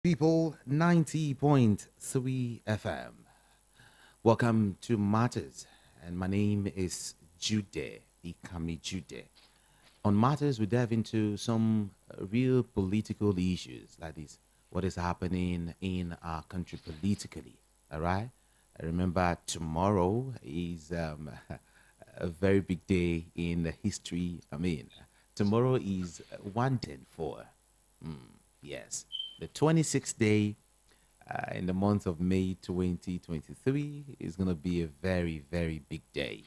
People 90.3 FM. Welcome to Matters, and my name is Jude Ikami Jude. On Matters, we dive into some real political issues, like this, what is happening in our country politically. All right. I remember tomorrow is a very big day in the history. Tomorrow is 104. Yes, the 26th day in the month of May 2023 is going to be a very, very big day.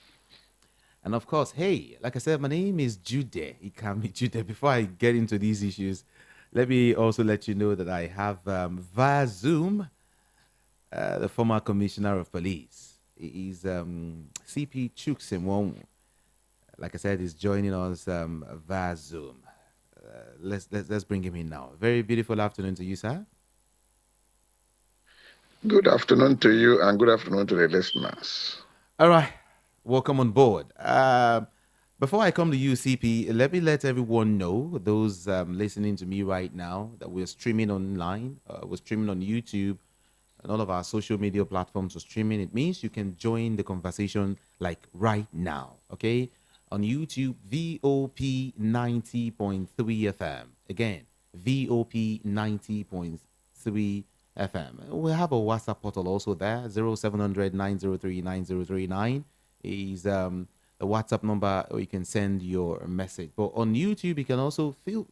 And of course, hey, like I said, my name is Jude Ikami Jude. Before I get into these issues, let me also let you know that I have via Zoom the former commissioner of police. He's CP Chuksimwong. Like I said, he's joining us via Zoom. Let's bring him in now. Very beautiful afternoon to you, sir. Good afternoon to you and good afternoon to the listeners. All right, welcome on board. Before I come to you, CP, let me let everyone know, those listening to me right now, that we're streaming online. We're streaming on YouTube and all of our social media platforms are streaming. It means you can join the conversation like right now, okay? On YouTube, VOP 90.3 FM. Again, VOP 90.3 FM. We have a WhatsApp portal also there, 0700 903 9039 is the WhatsApp number where you can send your message. But on YouTube, you can also feel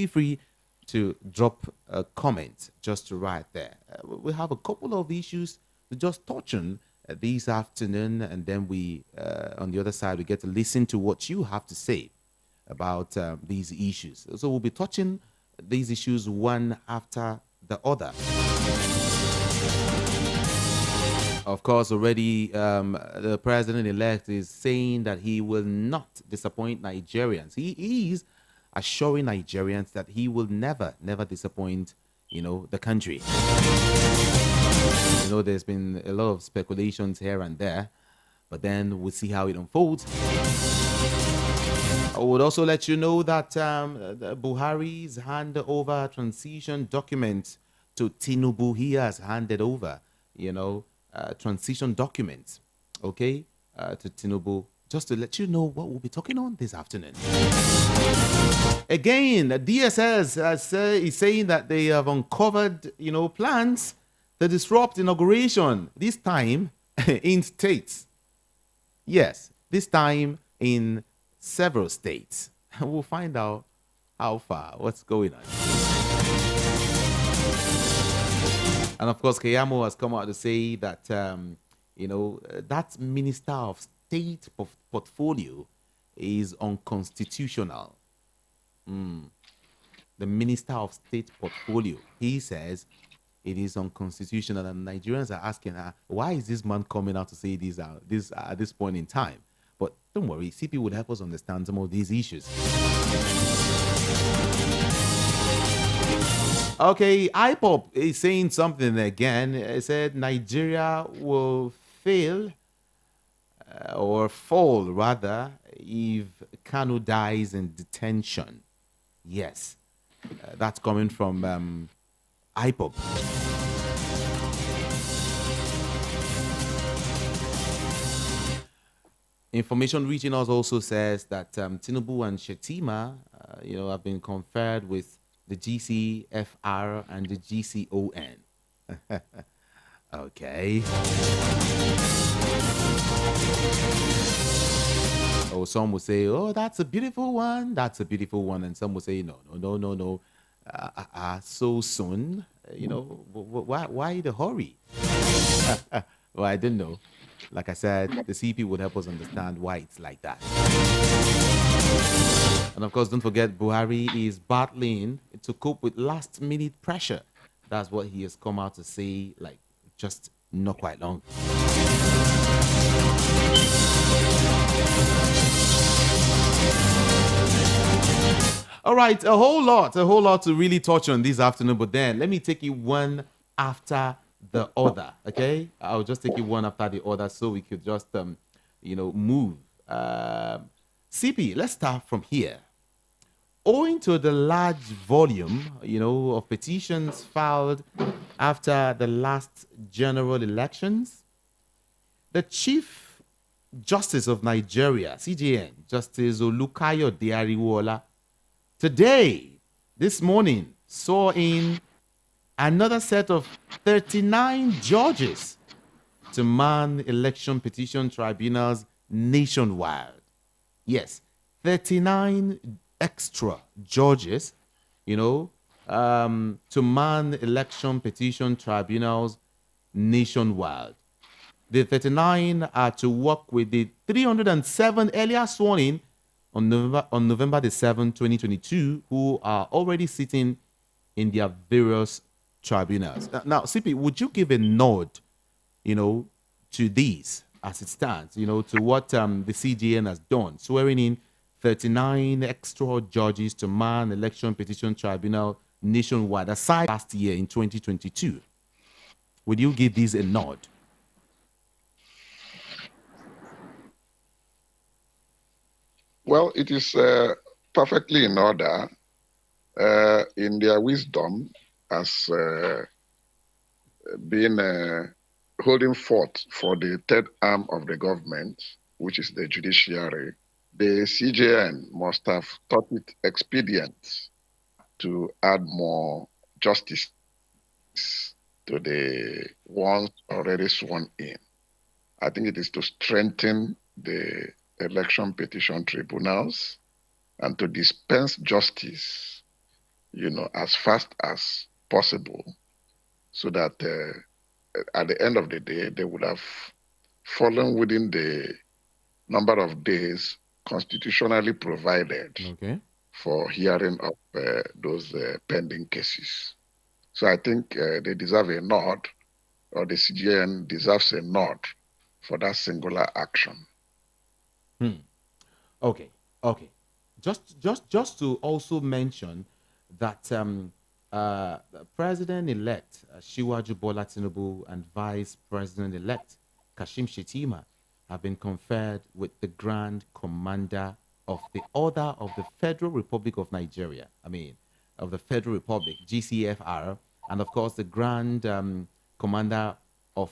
free to drop a comment just to write there. We have a couple of issues to just touch on this afternoon, and then we, on the other side, we get to listen to what you have to say about these issues. So we'll be touching these issues one after the other. Of course, already the president-elect is saying that he will not disappoint Nigerians. He is assuring Nigerians that he will never, never disappoint, the country. There's been a lot of speculations here and there, but then we'll see how it unfolds. I would also let you know that Buhari's handover transition document to Tinubu, he has handed over, transition documents, okay, to Tinubu, just to let you know what we'll be talking on this afternoon. Again, DSS is saying that they have uncovered, plans to disrupt inauguration, this time in states. Yes, this time in several states. We'll find out how far, what's going on. And of course, Keyamo has come out to say that, that Minister of State portfolio is unconstitutional. The Minister of State portfolio, he says it is unconstitutional, and Nigerians are asking, why is this man coming out to say this at this point in time? But don't worry, CP would help us understand some of these issues. Okay, IPOP is saying something again. It said Nigeria will fail or fall rather if Kanu dies in detention. Yes, that's coming from IPOP. Information reaching us also says that Tinubu and Shetima, have been conferred with the GCFR and the GCON. Okay. Or some will say, oh, that's a beautiful one. That's a beautiful one. And some will say, no. So soon, why the hurry? Well, I didn't know. Like I said, the CP would help us understand why it's like that. And of course, don't forget, Buhari is battling to cope with last-minute pressure. That's what he has come out to say, like, just not quite long. All right, a whole lot to really touch on this afternoon. But then let me take you one after the other. Okay, I'll just take you one after the other so we could just move. CP, let's start from here. owing to the large volume, of petitions filed after the last general elections, the Chief Justice of Nigeria, CJN, Justice Olukayo Ariwola, today, this morning, saw in another set of 39 judges to man election petition tribunals nationwide. Yes, 39 extra judges, to man election petition tribunals nationwide. The 39 are to work with the 307 earlier sworn in on November the 7th, 2022, who are already sitting in their various tribunals. Now, CP, would you give a nod, to these as it stands, to what the CJN has done, swearing in 39 extra judges to man election petition tribunal nationwide, aside last year in 2022? Would you give these a nod? Well, it is perfectly in order in their wisdom as being holding forth for the third arm of the government, which is the judiciary. The CJN must have thought it expedient to add more justice to the ones already sworn in. I think it is to strengthen the election petition tribunals and to dispense justice, as fast as possible, so that at the end of the day, they would have fallen within the number of days constitutionally provided for hearing of those pending cases. So I think they deserve a nod, or the CJN deserves a nod for that singular action. Okay. Just to also mention that President-elect Shiwaju Bola Tinubu and Vice President-elect Kashim Shettima have been conferred with the Grand Commander of the Order of the Federal Republic of Nigeria. Of the Federal Republic, GCFR, and of course the Grand Commander of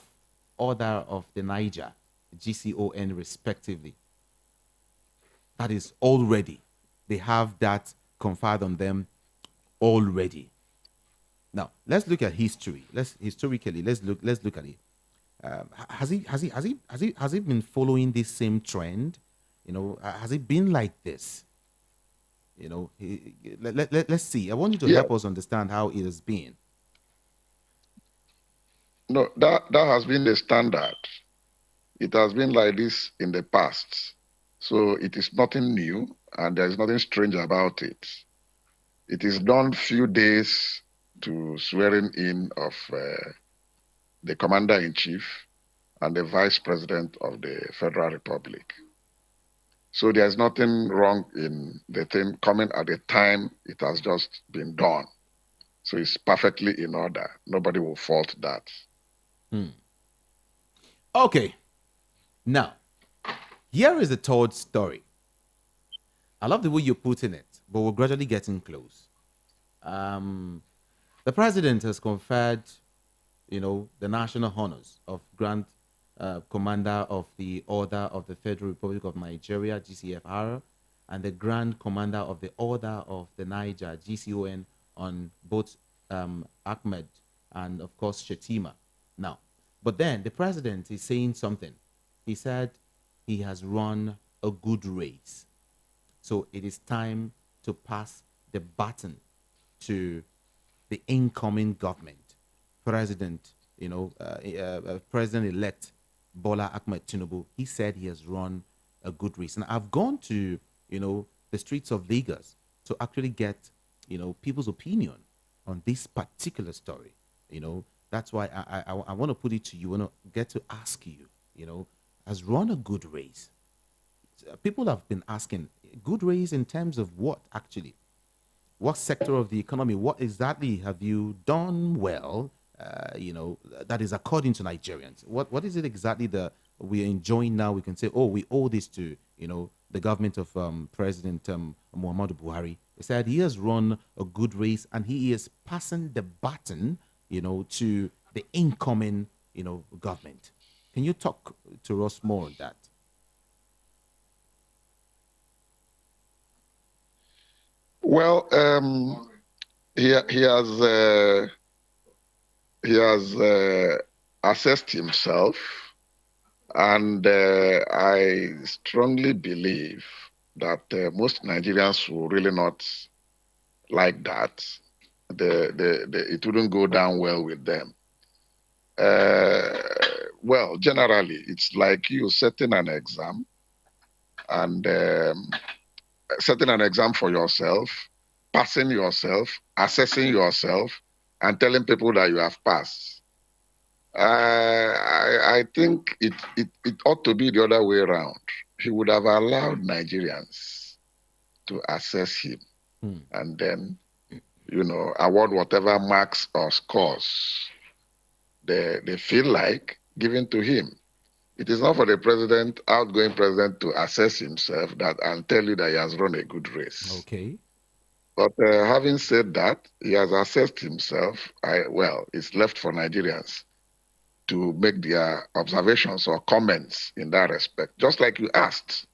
Order of the Niger, GCON, respectively. That is already. They have that conferred on them already. Now let's look at history. Let's look at it. Has he been following this same trend? Has it been like this? Let's see. I want you to help us understand how it has been. No, that has been the standard. It has been like this in the past. So it is nothing new, and there is nothing strange about it. It is done few days to swearing in of the Commander-in-Chief and the Vice President of the Federal Republic. So there's nothing wrong in the thing coming at the time it has just been done. So it's perfectly in order. Nobody will fault that. Okay. Now, here is the third story. I love the way you're putting it, but we're gradually getting close. The president has conferred, the national honors of Grand Commander of the Order of the Federal Republic of Nigeria, GCFR, and the Grand Commander of the Order of the Niger, GCON, on both Ahmed and, of course, Shettima. Now, but then the president is saying something. He said he has run a good race. So it is time to pass the baton to the incoming government. President-elect Bola Ahmed Tinubu, he said he has run a good race. And I've gone to, the streets of Lagos to actually get, people's opinion on this particular story. That's why I want to put it to you. I want to get to ask you, has run a good race. People have been asking, good race in terms of what actually? What sector of the economy? What exactly have you done well? That is according to Nigerians. What is it exactly that we are enjoying now? We can say, oh, we owe this to the government of President Muhammadu Buhari. He said he has run a good race and he is passing the baton, to the incoming, government. Can you talk to us more on that? Well, he he has assessed himself, and I strongly believe that most Nigerians will really not like that. It wouldn't go down well with them. Uh, well, generally, it's like you setting an exam and setting an exam for yourself, passing yourself, assessing yourself, and telling people that you have passed. I think it ought to be the other way around. He would have allowed Nigerians to assess him Hmm. and then, award whatever marks or scores they feel like giving to him. It is not for the president, outgoing president, to assess himself that and tell you that he has run a good race. Okay. But having said that, he has assessed himself. Well, it's left for Nigerians to make their observations or comments in that respect. Just like you asked,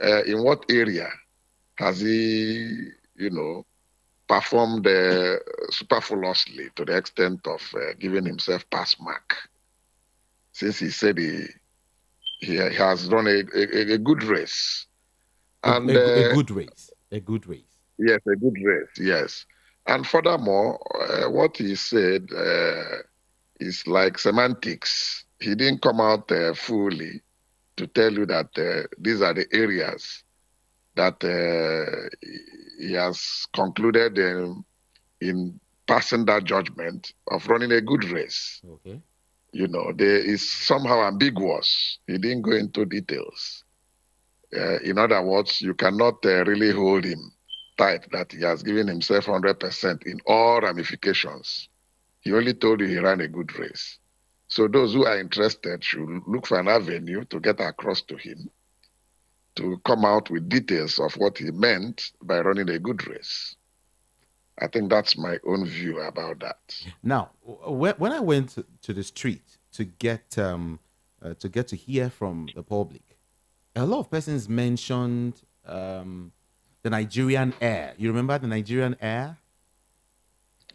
in what area has he, performed superfluously to the extent of giving himself pass mark? Since he said he has run a good race. And A good race. A good race. yes, a good race, yes. And furthermore, what he said is like semantics. He didn't come out fully to tell you that these are the areas that he has concluded in passing that judgment of running a good race. Okay. There is somehow ambiguous. He didn't go into details. In other words, you cannot really hold him tight that he has given himself 100% in all ramifications. He only told you he ran a good race. So those who are interested should look for an avenue to get across to him to come out with details of what he meant by running a good race. I think that's my own view about that. Now, when I went to the street to get to hear from the public, a lot of persons mentioned the Nigerian air. You remember the Nigerian air?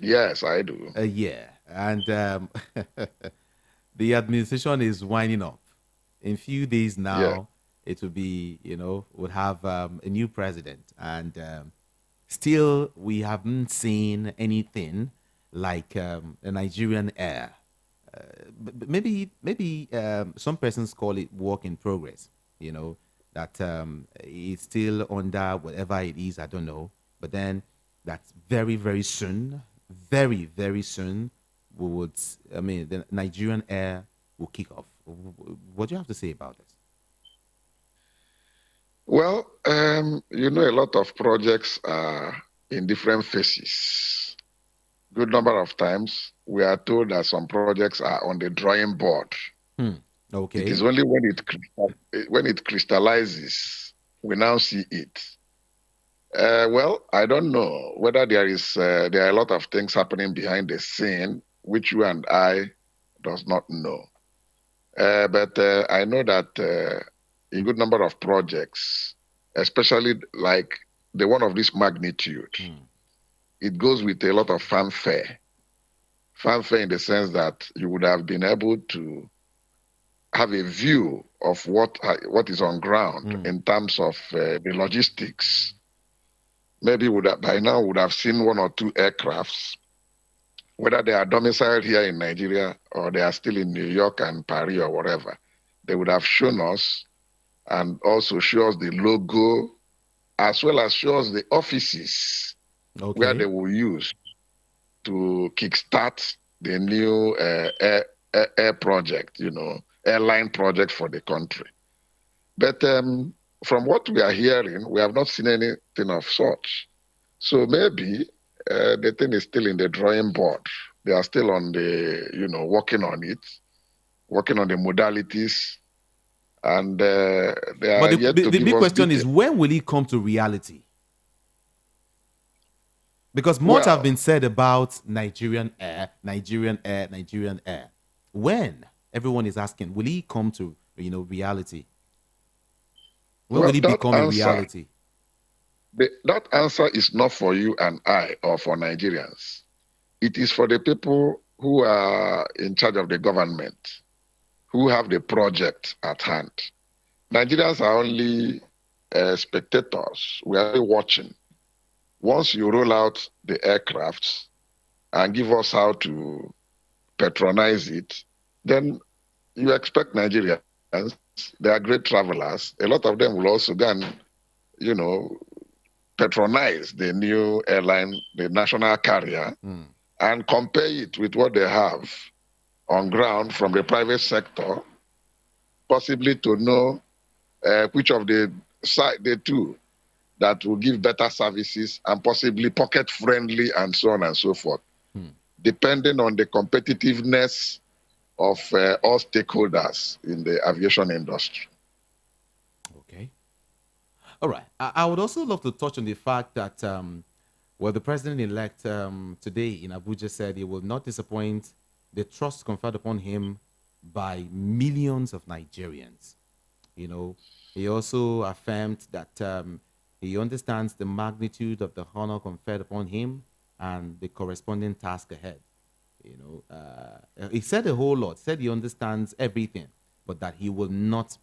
Yes, I do. Yeah, and the administration is winding up. In few days Yeah. now, it will be, would have a new president, and still we haven't seen anything like the Nigerian air. Maybe some persons call it work in progress. That it's still under whatever it is. I don't know, but then that's very very soon, very very soon. We would. I mean, the Nigerian air will kick off. What do you have to say about this? Well, a lot of projects are in different phases. Good number of times we are told that some projects are on the drawing board. Hmm. It Okay. is only when it crystallizes we now see it. Well, I don't know whether there are a lot of things happening behind the scene which you and I does not know. But I know that a good number of projects, especially like the one of this magnitude, Hmm. it goes with a lot of fanfare. Fanfare in the sense that you would have been able to have a view of what is on ground Hmm. in terms of the logistics. Maybe would have, by now would have seen one or two aircrafts, whether they are domiciled here in Nigeria or they are still in New York and Paris or whatever. They would have shown us and also show us the logo as well as show us the offices where they Okay. will use to kickstart the new air project, airline project for the country. But from what we are hearing, we have not seen anything of such. So maybe the thing is still in the drawing board. They are still on the, working on it, working on the modalities, and they But are yet to the give big us question is, details. when will it come to reality? Because much have Well, been said about Nigerian air, Nigerian air, Nigerian air. When everyone is asking, will he come to reality? When will well, it become a reality? that answer is not for you and I or for Nigerians. It is for the people who are in charge of the government, who have the project at hand. Nigerians are only spectators. We are only watching. Once you roll out the aircrafts and give us how to patronize it, then you expect Nigerians, they are great travelers. A lot of them will also go and, you know, patronize the new airline, the national carrier, Mm. and compare it with what they have on ground from the private sector, possibly to know which of the two that will give better services and possibly pocket friendly and so on and so forth, Mm. depending on the competitiveness of all stakeholders in the aviation industry. Okay. All right. I would also love to touch on the fact that, well, the president-elect today in Abuja said he will not disappoint the trust conferred upon him by millions of Nigerians. You know, he also affirmed that he understands the magnitude of the honor conferred upon him and the corresponding task ahead. He said a whole lot. Said he understands everything, but that he will not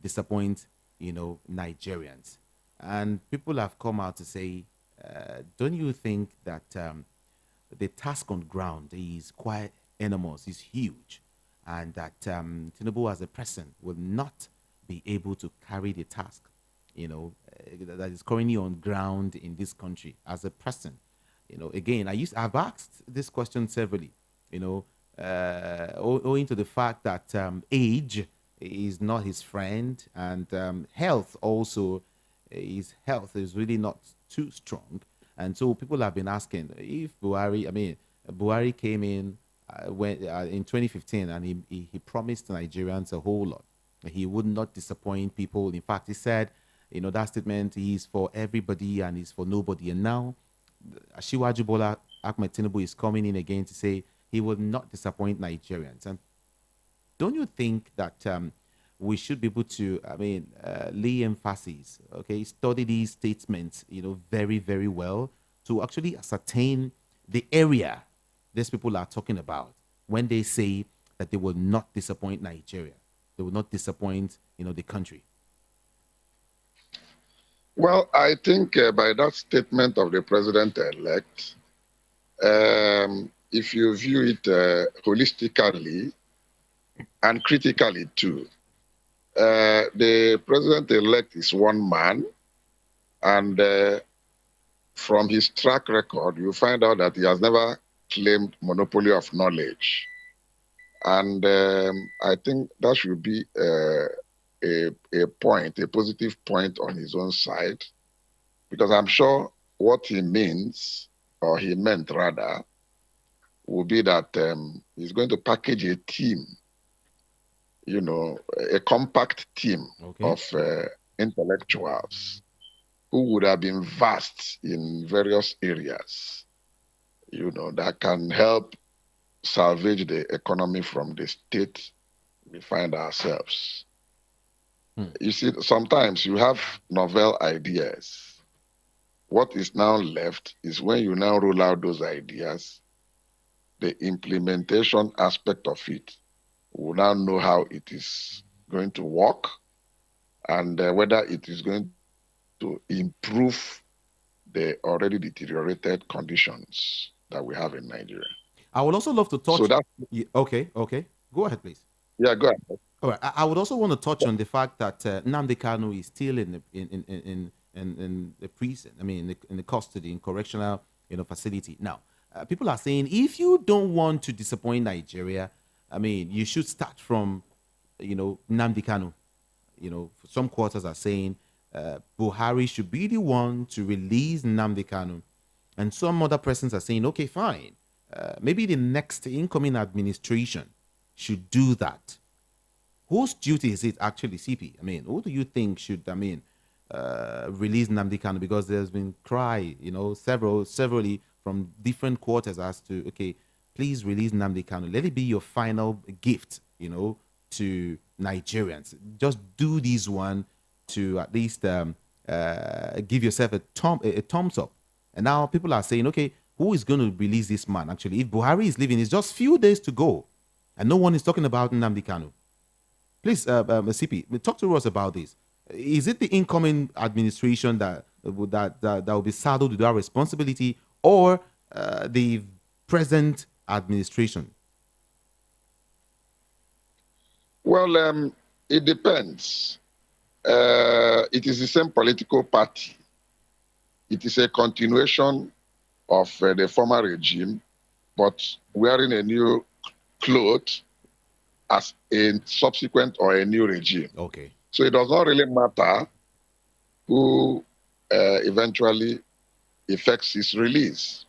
disappoint, Nigerians. And people have come out to say, don't you think that the task on ground is quite enormous, is huge, and that Tinubu as a person will not be able to carry the task, that is currently on ground in this country as a person. Again, I've asked this question severally, owing to the fact that age is not his friend, and health also, his health is really not too strong. And so people have been asking if Buhari came in in 2015, and he promised Nigerians a whole lot. He would not disappoint people. In fact, he said, that statement is for everybody and is for nobody. And now, Asiwaju Bola Ahmed Tinubu is coming in again to say he will not disappoint Nigerians. And don't you think that we should be able to, lay emphasis, okay, study these statements, very, very well to actually ascertain the area these people are talking about when they say that they will not disappoint Nigeria, they will not disappoint, the country? Well, I think by that statement of the president-elect, if you view it holistically and critically too, the president-elect is one man, and from his track record, you find out that he has never claimed monopoly of knowledge. And I think that should be a point, a positive point on his own side, because I'm sure what he means, or he meant rather, will be that he's going to package a team, a compact team Okay. of intellectuals who would have been vast in various areas, that can help salvage the economy from the state we find ourselves. Hmm. You see, sometimes you have novel ideas. What is now left is when you now roll out those ideas, the implementation aspect of it will now know how it is going to work, and whether it is going to improve the already deteriorated conditions that we have in Nigeria. I would also love to So touch. that, Okay. Go ahead, please. yeah, go ahead. All right. I would also want to touch on the fact that Nnamdi Kanu is still in the prison. In the custody, in correctional, facility. Now, people are saying if you don't want to disappoint Nigeria, you should start from, Nnamdi Kanu. Some quarters are saying Buhari should be the one to release Nnamdi Kanu, and some other persons are saying, okay, fine, maybe the next incoming administration should do that. Whose duty is it actually, CP? Who do you think should, release Nnamdi Kanu? Because there's been cry, severally from different quarters as to, okay, please release Nnamdi Kanu. Let it be your final gift, to Nigerians. Just do this one to at least give yourself a thumbs up. And now people are saying, okay, who is going to release this man? Actually, if Buhari is leaving, it's just few days to go, and no one is talking about Nnamdi Kanu. Please, CP, talk to us about this. Is it the incoming administration that will be saddled with that responsibility, or the present administration? Well, it depends. It is the same political party. It is a continuation of the former regime, but wearing a new cloth as a subsequent or a new regime. Okay. So it does not really matter who eventually effects his release.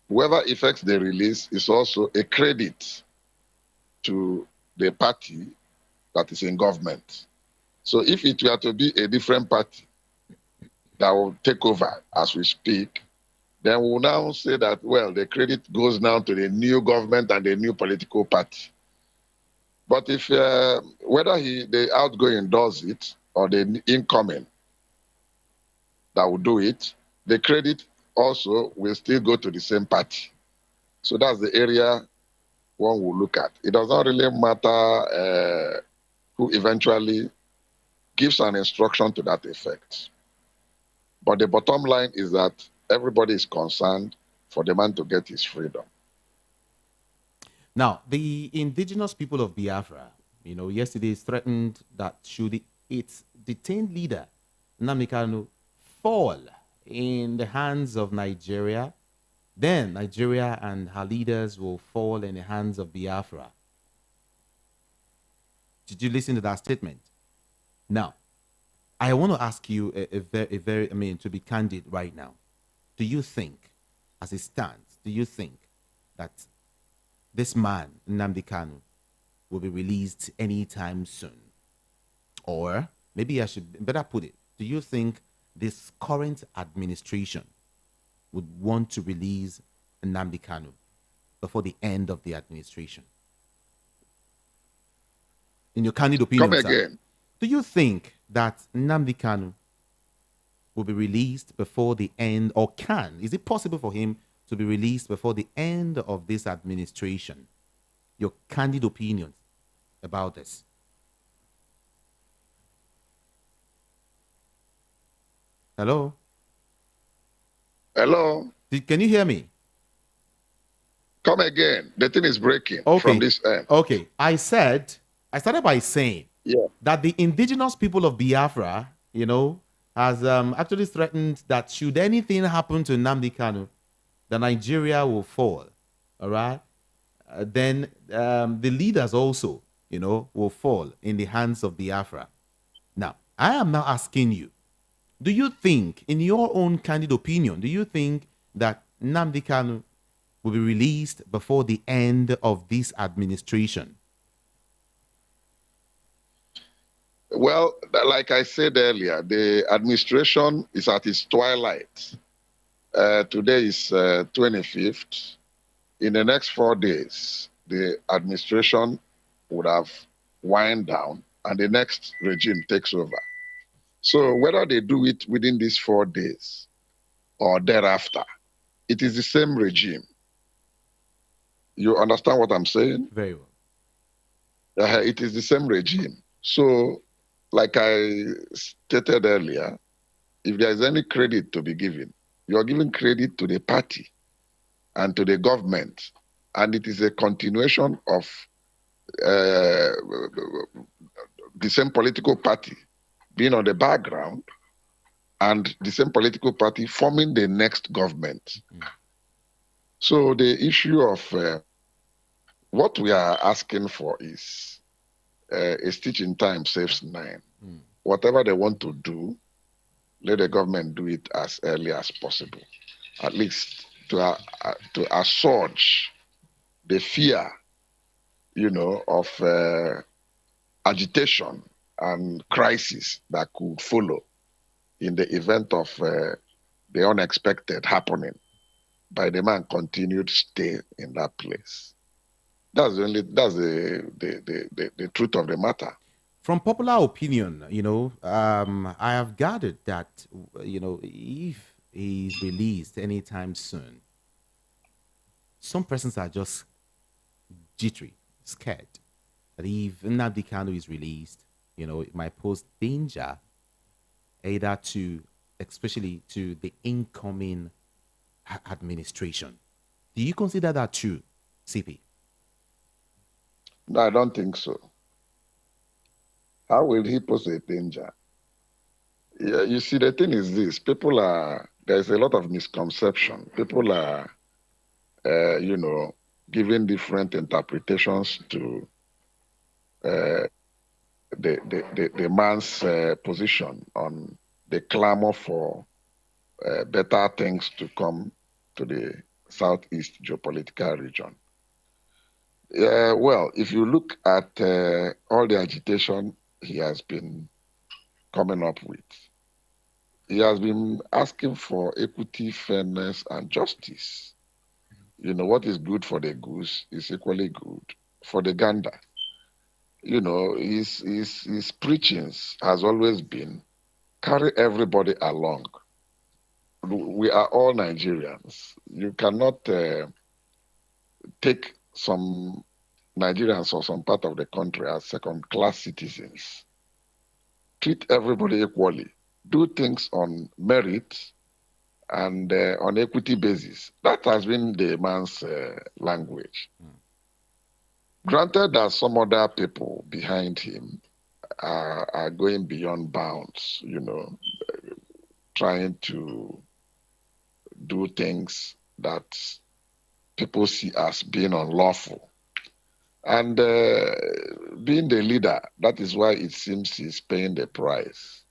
Whoever effects the release is also a credit to the party that is in government. So if it were to be a different party that will take over as we speak, then we'll now say that, well, the credit goes now to the new government and the new political party. But if whether the outgoing does it or the incoming that will do it, the credit also will still go to the same party. So that's the area one will look at. It does not really matter who eventually gives an instruction to that effect. But the bottom line is that everybody is concerned for the man to get his freedom. Now, the indigenous people of Biafra, yesterday threatened that should its detained leader, Nnamdi Kanu, fall in the hands of Nigeria, then Nigeria and her leaders will fall in the hands of Biafra. Did you listen to that statement? Now, I want to ask you to be candid right now. Do you think, as it stands, that this man, Nnamdi Kanu, will be released anytime soon? Or maybe I should better put it, do you think this current administration would want to release Nnamdi Kanu before the end of the administration? In your candid opinion, Come again. sir, do you think that Nnamdi Kanu will be released before the end, or is it possible for him to be released before the end of this administration? Your candid opinions about this. Hello? Hello? Can you hear me? Come again. The thing is breaking from this end. Okay. I started by saying that the indigenous people of Biafra, has actually threatened that should anything happen to Nnamdi Kanu, that Nigeria will fall. All right? Then the leaders also, will fall in the hands of Biafra. Now, I am now asking you, do you think, in your own candid opinion, do you think that Nnamdi Kanu will be released before the end of this administration? Well, like I said earlier, the administration is at its twilight. Today is 25th. In the next 4 days, the administration would have wind down and the next regime takes over. So whether they do it within these 4 days or thereafter, it is the same regime. You understand what I'm saying? Very well. It is the same regime. So, like I stated earlier, if there is any credit to be given, you are giving credit to the party and to the government. And it is a continuation of the same political party being on the background and the same political party forming the next government. Mm. So the issue of what we are asking for is a stitch in time saves 9. Mm. Whatever they want to do, let the government do it as early as possible, at least to assuage the fear, of agitation and crisis that could follow in the event of the unexpected happening by the man continued stay in that place. That's the truth of the matter. From popular opinion, I have gathered that, if he's released anytime soon, some persons are just jittery, scared that if Nnamdi Kanu is released, it might pose danger either to, especially to the incoming administration. Do you consider that true, CP? No, I don't think so. How will he pose a danger? Yeah, you see, the thing is this: there's a lot of misconception. People are, giving different interpretations to the man's position on the clamor for better things to come to the southeast geopolitical region. Well, if you look at all the agitation he has been coming up with, he has been asking for equity, fairness, and justice. What is good for the goose is equally good for the gander. His preachings has always been carry everybody along. We are all Nigerians. You cannot take some Nigerians or some part of the country as second-class citizens. Treat everybody equally. Do things on merit and on equity basis. That has been the man's language. Granted that some other people behind him are going beyond bounds, trying to do things that people see as being unlawful. And being the leader, that is why it seems he's paying the price.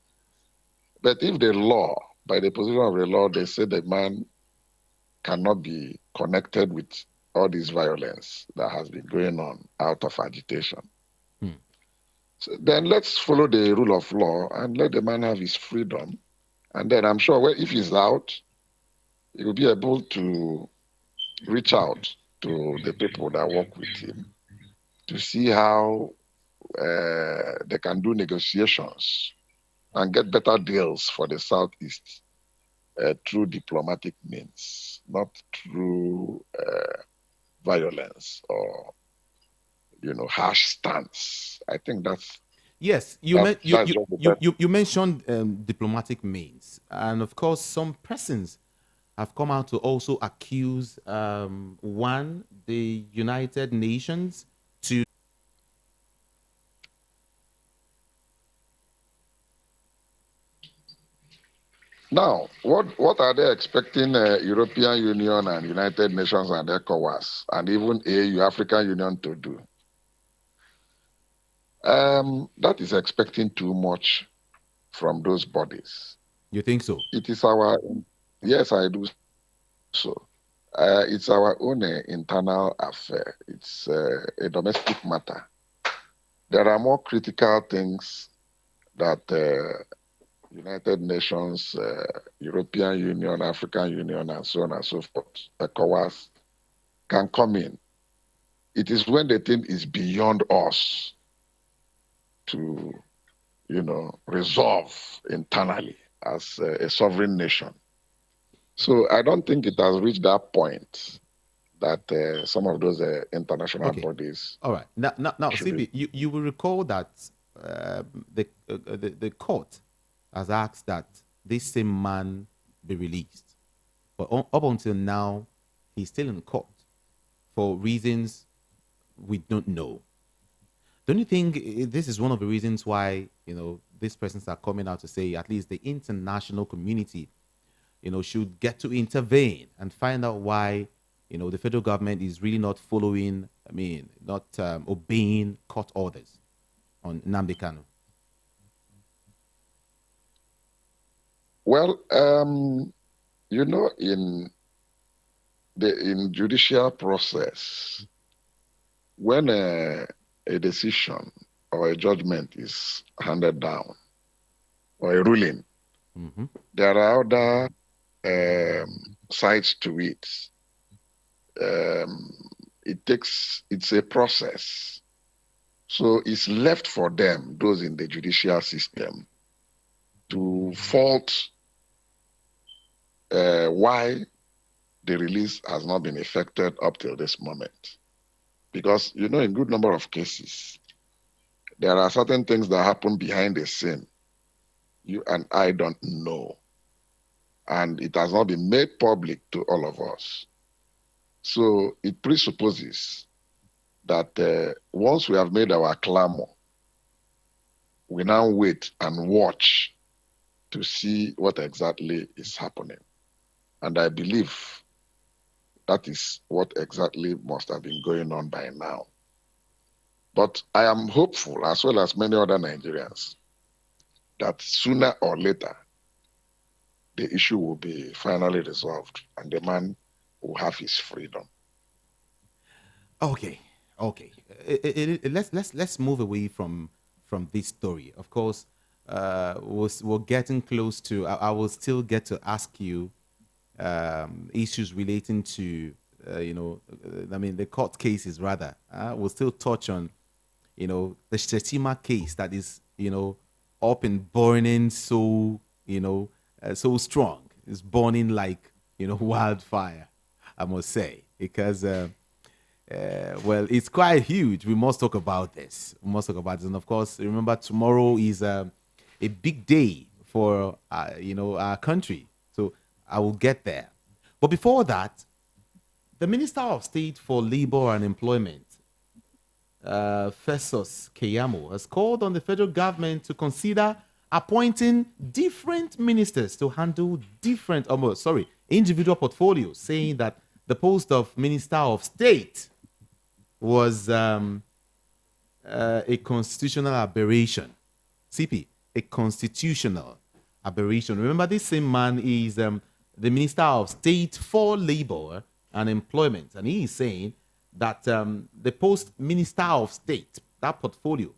But if the law, by the position of the law, they say the man cannot be connected with all this violence that has been going on out of agitation. So then let's follow the rule of law and let the man have his freedom. And then I'm sure if he's out, he will be able to reach out to the people that work with him to see how they can do negotiations and get better deals for the Southeast through diplomatic means, not through violence or harsh stance. I think that's yes. You mentioned diplomatic means, and of course, some persons have come out to also accuse the United Nations to. Now, what are they expecting European Union and United Nations and ECOWAS and even AU, African Union, to do? That is expecting too much from those bodies. You think so? It is yes, I do so. It's our own internal affair. It's a domestic matter. There are more critical things that United Nations, European Union, African Union, and so on and so forth, ECOWAS, can come in. It is when the thing is beyond us to, resolve internally as a sovereign nation. So I don't think it has reached that point that some of those international bodies. All right. Now, CB, you will recall that the court has asked that this same man be released, but up until now, he's still in court for reasons we don't know. Don't you think this is one of the reasons why these persons are coming out to say at least the international community, should get to intervene and find out why the federal government is really not following, not obeying court orders on Nnamdi Kanu? Well, in judicial process, when a decision or a judgment is handed down or a ruling, there are other sides to it. it's a process. So it's left for them, those in the judicial system, to fault why the release has not been effected up till this moment. Because, in good number of cases, there are certain things that happen behind the scene you and I don't know. And it has not been made public to all of us. So it presupposes that once we have made our clamor, we now wait and watch to see what exactly is happening. And I believe that is what exactly must have been going on by now. But I am hopeful, as well as many other Nigerians, that sooner or later, the issue will be finally resolved and the man will have his freedom. Okay, okay. Let's move away from this story. Of course, we're getting close to. I will still get to ask you issues relating to, I mean, the court cases rather. We'll still touch on, the Shetima case that is, up and burning so strong. It's burning like, wildfire, I must say, because, well, it's quite huge. We must talk about this. We must talk about this. And of course, remember, tomorrow is a big day for, our country. So I will get there. But before that, the Minister of State for Labor and Employment, Festus Keyamo, has called on the federal government to consider appointing different ministers to handle different, individual portfolios, saying that the post of Minister of State was a constitutional aberration. CP, a constitutional aberration. Remember, this same man is the Minister of State for Labor and Employment, and he is saying that the post Minister of State, that portfolio,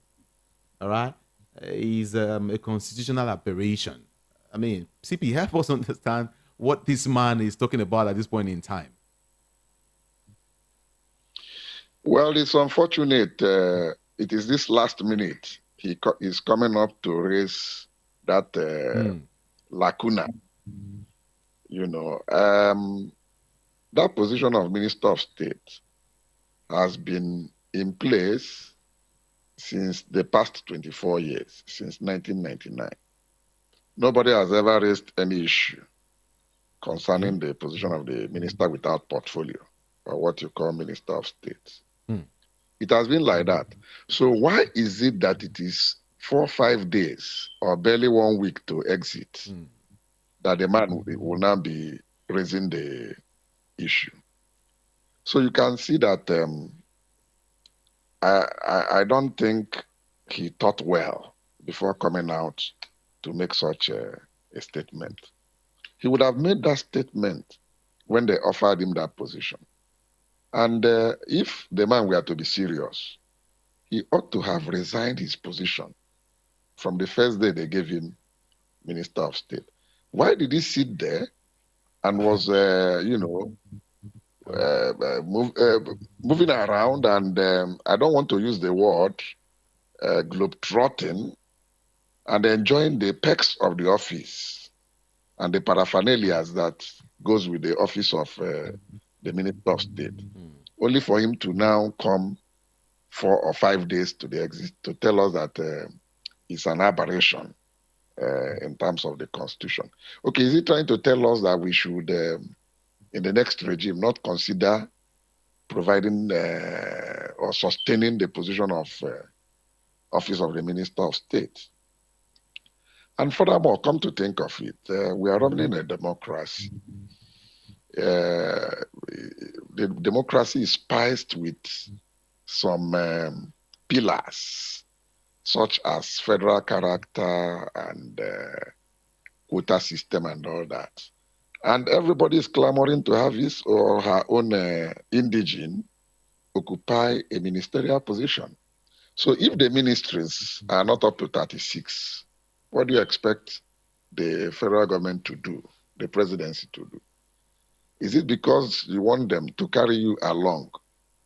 all right, is a constitutional aberration. I mean, CP, help us understand what this man is talking about at this point in time. Well, it's unfortunate. It is this last minute he is coming up to raise that lacuna. That position of Minister of State has been in place since the past 24 years, since 1999. Nobody has ever raised any issue concerning the position of the minister without portfolio, or what you call Minister of State. It has been like that. So why is it that it is 4 or 5 days or barely 1 week to exit that the man will now be raising the issue? So you can see that I don't think he thought well before coming out to make such a statement. He would have made that statement when they offered him that position. And if the man were to be serious, he ought to have resigned his position from the first day they gave him Minister of State. Why did he sit there and was, moving around, and I don't want to use the word globetrotting, and enjoying the perks of the office and the paraphernalias that goes with the office of the Minister of State, only for him to now come 4 or 5 days to the exit to tell us that it's an aberration in terms of the Constitution. Okay, is he trying to tell us that we should, in the next regime, not consider providing or sustaining the position of office of the Minister of State? And furthermore, come to think of it, we are running a democracy. The democracy is spiced with some pillars, such as federal character and quota system and all that. And everybody is clamoring to have his or her own indigene occupy a ministerial position. So if the ministries are not up to 36, what do you expect the federal government to do, the presidency to do? Is it because you want them to carry you along?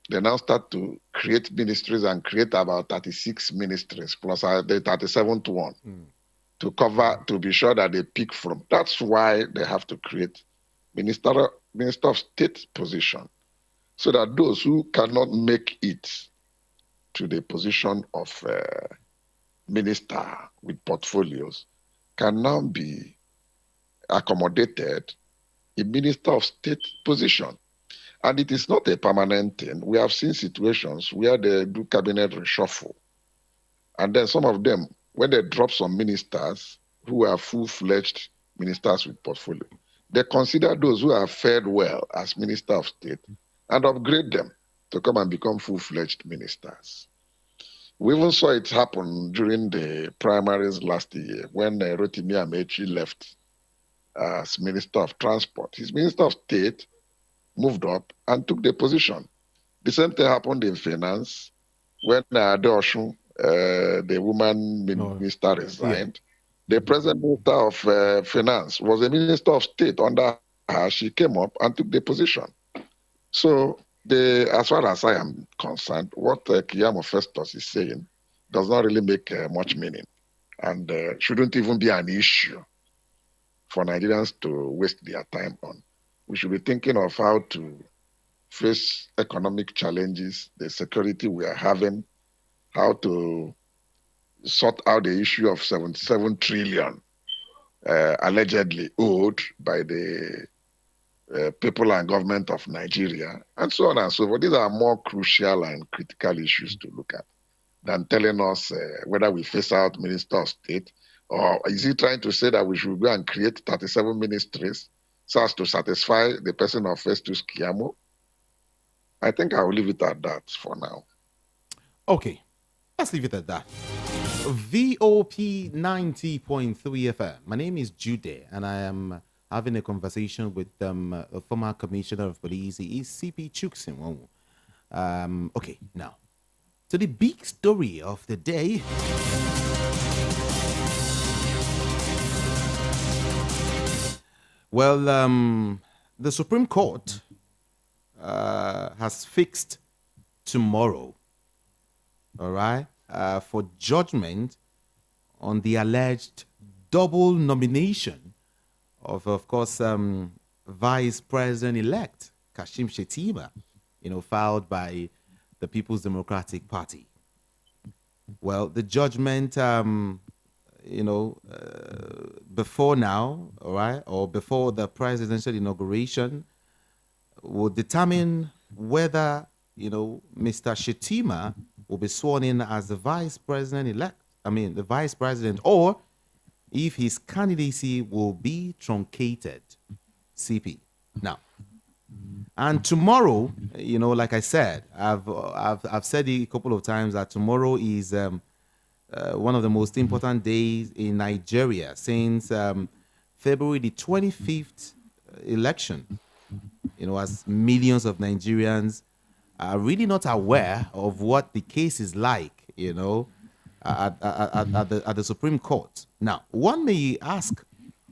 They now start to create ministries and create about 36 ministries plus the 37th one to cover, to be sure that they pick from. That's why they have to create minister of state position, so that those who cannot make it to the position of minister with portfolios can now be accommodated in minister of state position. And it is not a permanent thing. We have seen situations where they do cabinet reshuffle. And then some of them, when they drop some ministers who are full-fledged ministers with portfolio, they consider those who have fared well as minister of state and upgrade them to come and become full-fledged ministers. We even saw it happen during the primaries last year when Rotimi Amechi left as Minister of Transport. His Minister of State moved up and took the position. The same thing happened in finance when Adeosun, the woman minister, resigned. The present minister of finance was a minister of state under her. She came up and took the position. So, as far as I am concerned, what Kiyamo Festus is saying does not really make much meaning and shouldn't even be an issue for Nigerians to waste their time on. We should be thinking of how to face economic challenges, the security we are having, how to sort out the issue of 77 trillion allegedly owed by the people and government of Nigeria, and so on and so forth. These are more crucial and critical issues to look at than telling us whether we face out Minister of State, or is he trying to say that we should go and create 37 ministries so as to satisfy the person of Festus Kiyamo? I think I will leave it at that for now. Okay, let's leave it at that. VOP 90.3 FM. My name is Jude, and I am having a conversation with a former commissioner of police. He is CP Chuksin. Okay, now, to the big story of the day. Well, the Supreme Court has fixed tomorrow, all right, for judgment on the alleged double nomination of course, Vice President-elect Kashim Shettima, filed by the People's Democratic Party. Well, the judgment, before now, all right, or before the presidential inauguration, will determine whether, Mr. Shettima will be sworn in as the Vice President-elect, the Vice President, or if his candidacy will be truncated. CP. Now, and tomorrow, like I said, I've said it a couple of times that tomorrow is one of the most important days in Nigeria since February the 25th election. As millions of Nigerians are really not aware of what the case is like, at the Supreme Court. Now, one may ask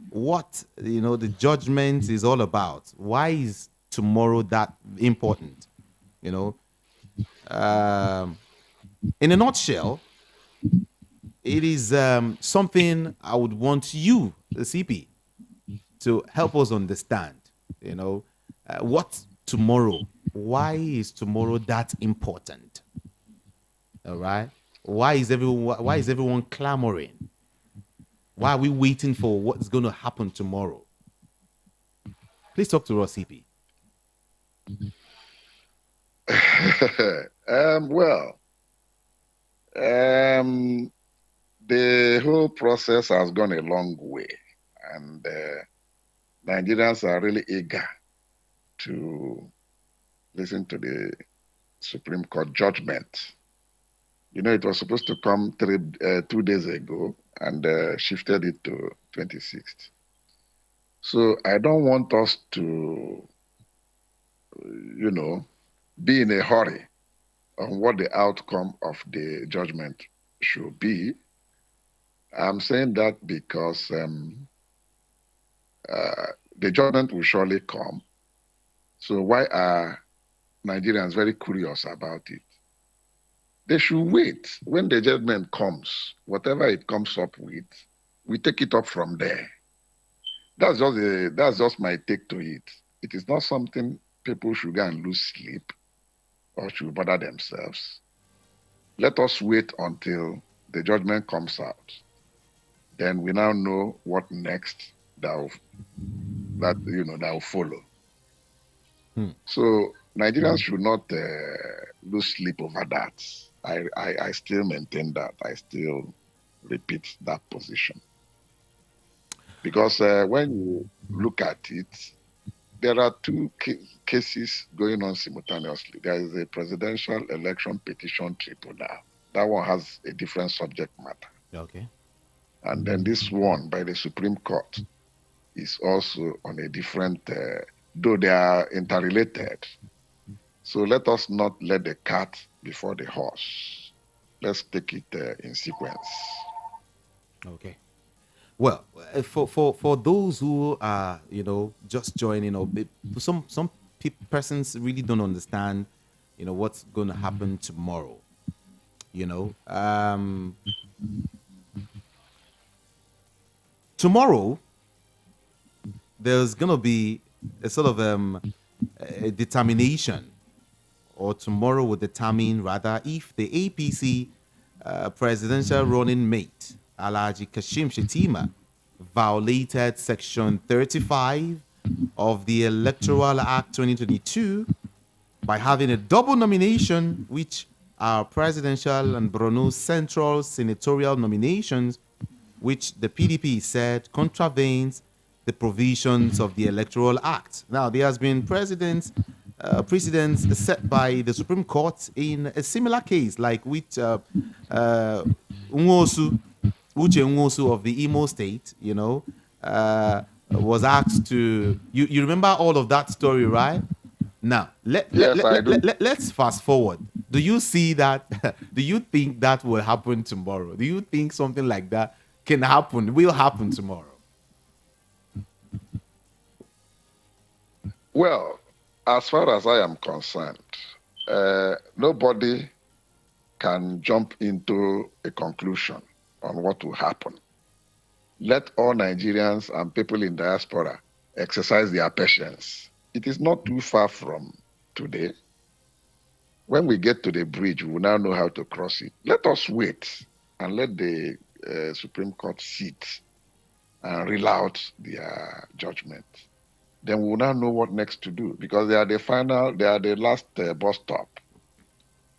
what, the judgment is all about. Why is tomorrow that important? In a nutshell, it is something I would want you, the CP, to help us understand. What tomorrow? Why is tomorrow that important? All right. Why is everyone clamoring? Why are we waiting for what's going to happen tomorrow? Please talk to us, CP. The whole process has gone a long way, and Nigerians are really eager to listen to the Supreme Court judgment. It was supposed to come 2 days ago, and shifted it to 26th. So I don't want us to, be in a hurry on what the outcome of the judgment should be. I'm saying that because the judgment will surely come, So why are Nigerians very curious about it? They should wait. When the judgment comes, whatever it comes up with, we take it up from there. That's just my take to it. It is not something people should go and lose sleep or should bother themselves. Let us wait until the judgment comes out. Then we now know what next that will follow. Hmm. So Nigerians should not lose sleep over that. I still maintain that. I still repeat that position because when you look at it, there are two cases going on simultaneously. There is a presidential election petition tribunal. That one has a different subject matter. Okay. And then this one by the Supreme Court is also on a different, though they are interrelated. So let us not let the cat before the horse. Let's take it in sequence. Okay. Well, for those who are just joining, or some persons really don't understand, what's going to happen tomorrow. You know, tomorrow there's going to be a sort of a determination, or tomorrow will determine rather if the APC presidential running mate Alaji Kashim Shetima violated Section 35 of the Electoral Act 2022 by having a double nomination, which are presidential and Borno Central senatorial nominations, which the PDP said contravenes the provisions of the Electoral Act. Now, there has been precedents set by the Supreme Court in a similar case, like with Nwosu, Uche Nwosu of the Imo State, was asked to. You remember all of that story, right? Now, Yes, I do. let's fast forward. Do you see that? Do you think that will happen tomorrow? Do you think something like that can happen, will happen tomorrow? Well, as far as I am concerned, nobody can jump into a conclusion on what will happen. Let all Nigerians and people in diaspora exercise their patience. It is not too far from today. When we get to the bridge, we will now know how to cross it. Let us wait and let the Supreme Court sit and reel out their judgment. Then we will now know what next to do because they are the last bus stop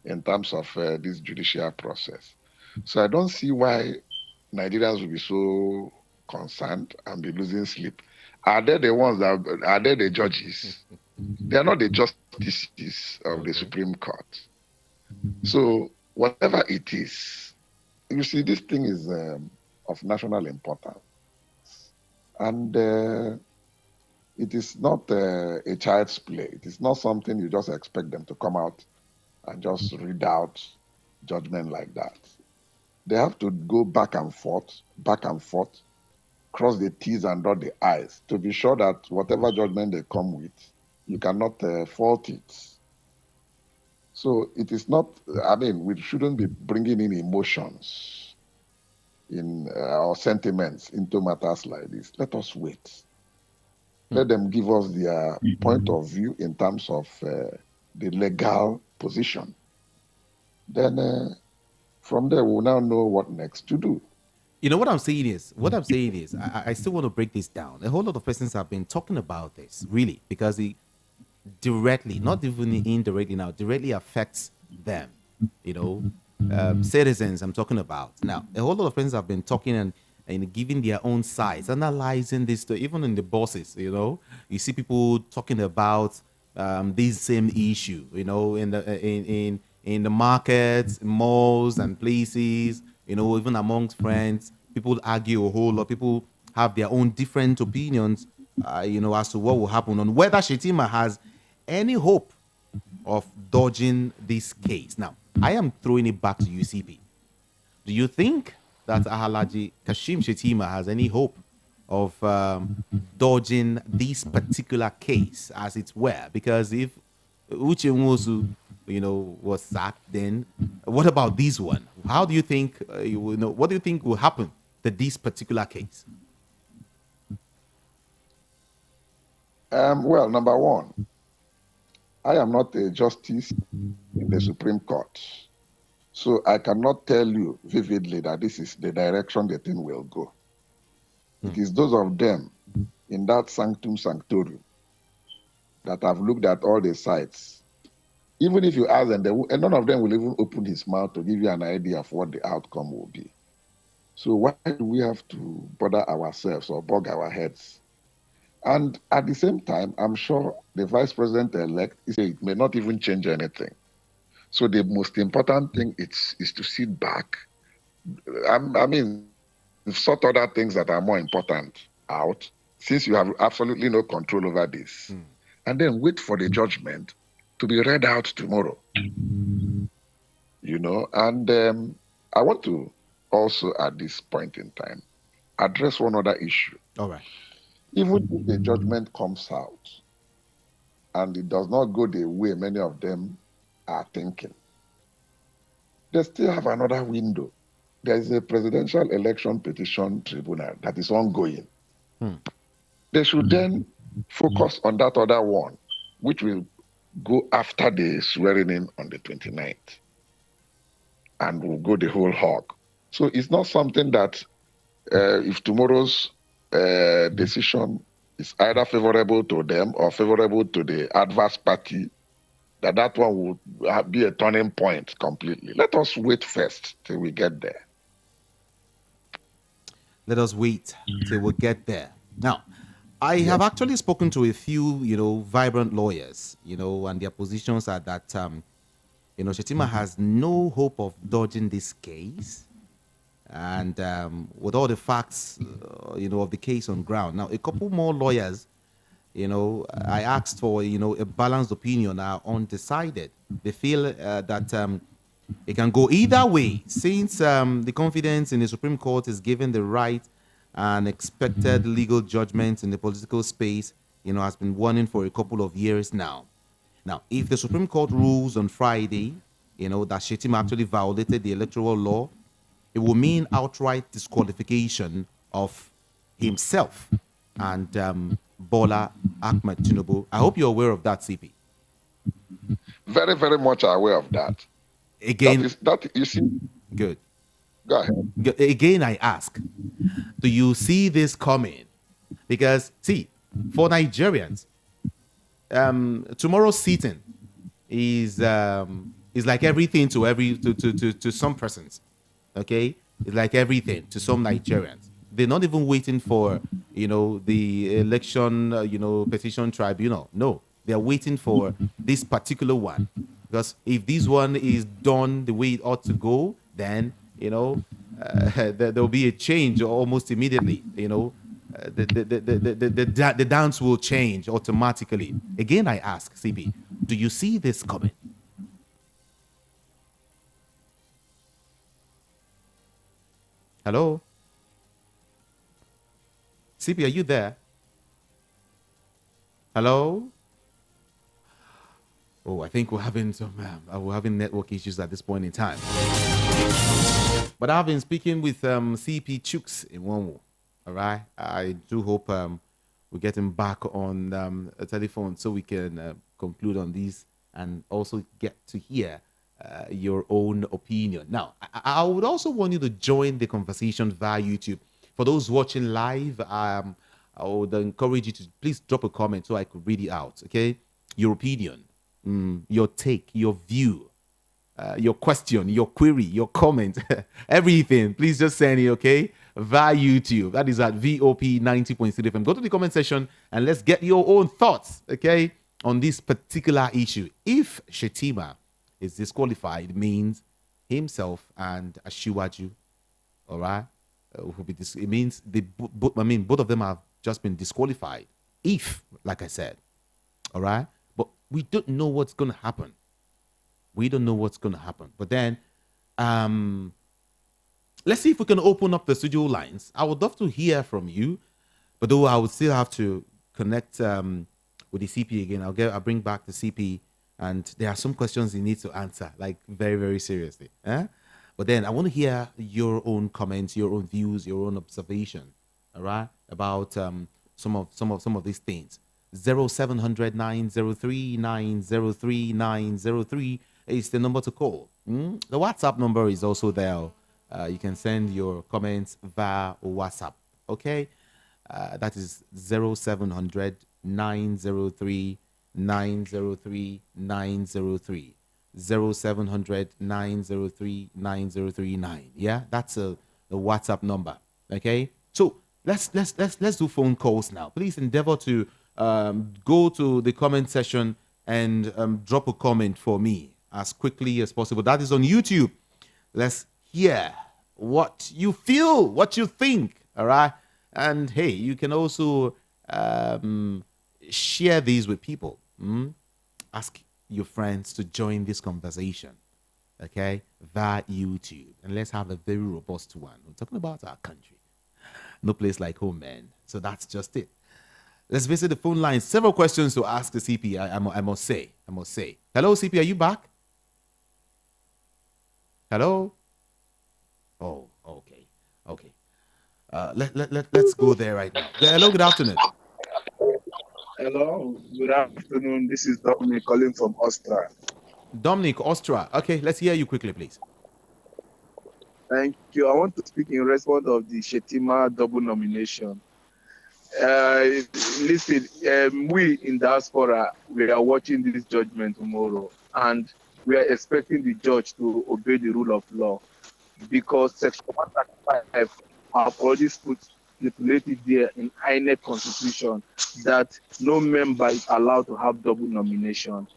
in terms of this judicial process. So I don't see why Nigerians will be so concerned and be losing sleep. Are they the ones that are they the judges? They are not the justices of the Okay. Supreme Court. So whatever it is, you see, this thing is of national importance, and it is not a child's play. It is not something you just expect them to come out and just read out judgment like that. They have to go back and forth, cross the T's and dot the I's to be sure that whatever judgment they come with, you cannot fault it. So it is not, I mean, we shouldn't be bringing in emotions or sentiments into matters like this. Let us wait. Let them give us their point of view in terms of the legal position. Then from there, we'll now know what next to do. What I'm saying is, I still want to break this down. A whole lot of persons have been talking about this, really, because it directly, not even indirectly now, directly affects them. You know, citizens. I'm talking about now. A whole lot of persons have been talking and giving their own sides, analyzing this. Even in the bosses, you see people talking about this same issue. In the markets, malls, and places. Even amongst friends, people argue a whole lot. People have their own different opinions, as to what will happen on whether Shetima has any hope of dodging this case. Now, I am throwing it back to UCP. Do you think that Ahalaji Kashim Shetima has any hope of dodging this particular case, as it were? Because if Uche Nwosu, was sacked, then what about this one? How do you think, what do you think will happen to this particular case? Well, number one, I am not a justice in the Supreme Court. So I cannot tell you vividly that this is the direction the thing will go. It is those of them in that sanctum sanctorum that have looked at all the sites. Even if you ask them, and none of them will even open his mouth to give you an idea of what the outcome will be. So why do we have to bother ourselves or bug our heads? And at the same time, I'm sure the vice president-elect it may not even change anything. So the most important thing is to sit back. I mean, sort other things that are more important out, since you have absolutely no control over this. And then wait for the judgment to be read out tomorrow. And I want to also, at this point in time, address one other issue. All right. Even if the judgment comes out and it does not go the way many of them are thinking, they still have another window. There is a presidential election petition tribunal that is ongoing. They should then focus on that other one, which will go after the swearing in on the 29th, and will go the whole hog. So it's not something that if tomorrow's decision is either favorable to them or favorable to the adverse party, that one will be a turning point completely. Let us wait first till we get there. Let us wait till we get there. Now, I have actually spoken to a few, vibrant lawyers, and their positions are that, Shetima has no hope of dodging this case. And with all the facts, of the case on ground. Now, a couple more lawyers, I asked for, a balanced opinion, are undecided. They feel that it can go either way, since the confidence in the Supreme Court is given the right and expected legal judgment in the political space, has been warning for a couple of years now. Now, if the Supreme Court rules on Friday, that Shetima actually violated the electoral law, it will mean outright disqualification of himself and Bola Ahmed Tinubu. I hope you're aware of that, CP. Very, very much aware of that. Again, you see. Good. Go ahead. Again, I ask, do you see this coming? Because, see, for Nigerians, tomorrow's sitting is like everything to some persons. Okay, it's like everything to some Nigerians. They're not even waiting for the election petition tribunal. No, they're waiting for this particular one, because if this one is done the way it ought to go, then there'll be a change almost immediately. The dance will change automatically. Again, I ask, CB, do you see this coming? Hello? CP, are you there? Hello? Oh, I think we're having network issues at this point in time. But I've been speaking with CP Chooks in Wonwo. All right? I do hope we get him back on a telephone so we can conclude on this and also get to hear your own opinion. Now, I would also want you to join the conversation via YouTube. For those watching live, I would encourage you to please drop a comment so I could read it out, okay? Your opinion, your take, your view, your question, your query, your comment, everything. Please just send it, okay? Via YouTube. That is at VOP 90.3 FM. Go to the comment section and let's get your own thoughts, okay, on this particular issue. If Shetima is disqualified, means himself and Ashiwaju, all right, it means both of them have just been disqualified. If, like I said, all right, but we don't know what's going to happen. We don't know what's going to happen. But then, let's see if we can open up the studio lines. I would love to hear from you. But though I would still have to connect with the CP again. I'll bring back the CP, and there are some questions he needs to answer, like very, very seriously. Eh? But then I want to hear your own comments, your own views, your own observation, all right, about some of these things. 0700 is the number to call. The WhatsApp number is also there. You can send your comments via WhatsApp. Okay, that is 0700 903 903 903. 0700 Yeah, that's the WhatsApp number. Okay, so let's do phone calls now. Please endeavor to go to the comment section and drop a comment for me as quickly as possible. That is on YouTube. Let's hear what you feel, what you think. All right, and hey, you can also share these with people. Ask your friends to join this conversation, okay, via YouTube. And let's have a very robust one. We're talking about our country. No place like home, man. So that's just it. Let's visit the phone lines. Several questions to ask the CP, I must say. Hello, CP, are you back? Hello? Oh, okay. Let's go there right now. Hello, good afternoon. Hello, good afternoon. This is Dominic calling from Austria. Dominic, Austria. Okay, let's hear you quickly, please. Thank you. I want to speak in response of the Shetima double nomination. Listen, we in diaspora, we are watching this judgment tomorrow, and we are expecting the judge to obey the rule of law, because Section 135 have already stipulated there in INEC Constitution that no member is allowed to have double nomination.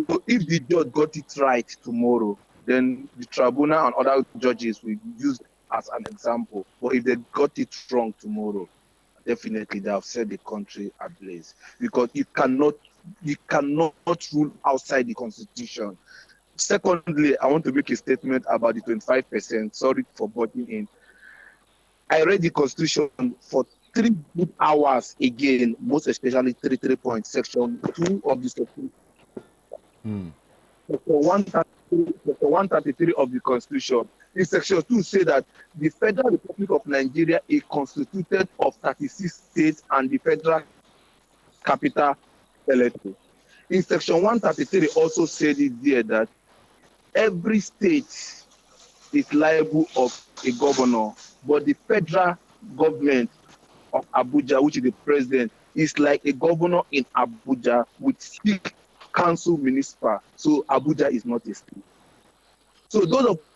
So if the judge got it right tomorrow, then the tribunal and other judges will use as an example. But if they got it wrong tomorrow, definitely they have set the country ablaze, because you cannot rule outside the Constitution. Secondly, I want to make a statement about the 25%. Sorry for butting in. I read the Constitution for 3 good hours again, most especially 3 points, Section 2 of the Supreme. Section 133 of the Constitution. In Section 2 say that the Federal Republic of Nigeria is constituted of 36 states and the Federal Capital Territory. In Section 133 also said it there that every state is liable of a governor, but the federal government of Abuja, which is the president, is like a governor in Abuja with 6 council municipal. So Abuja is not a state. So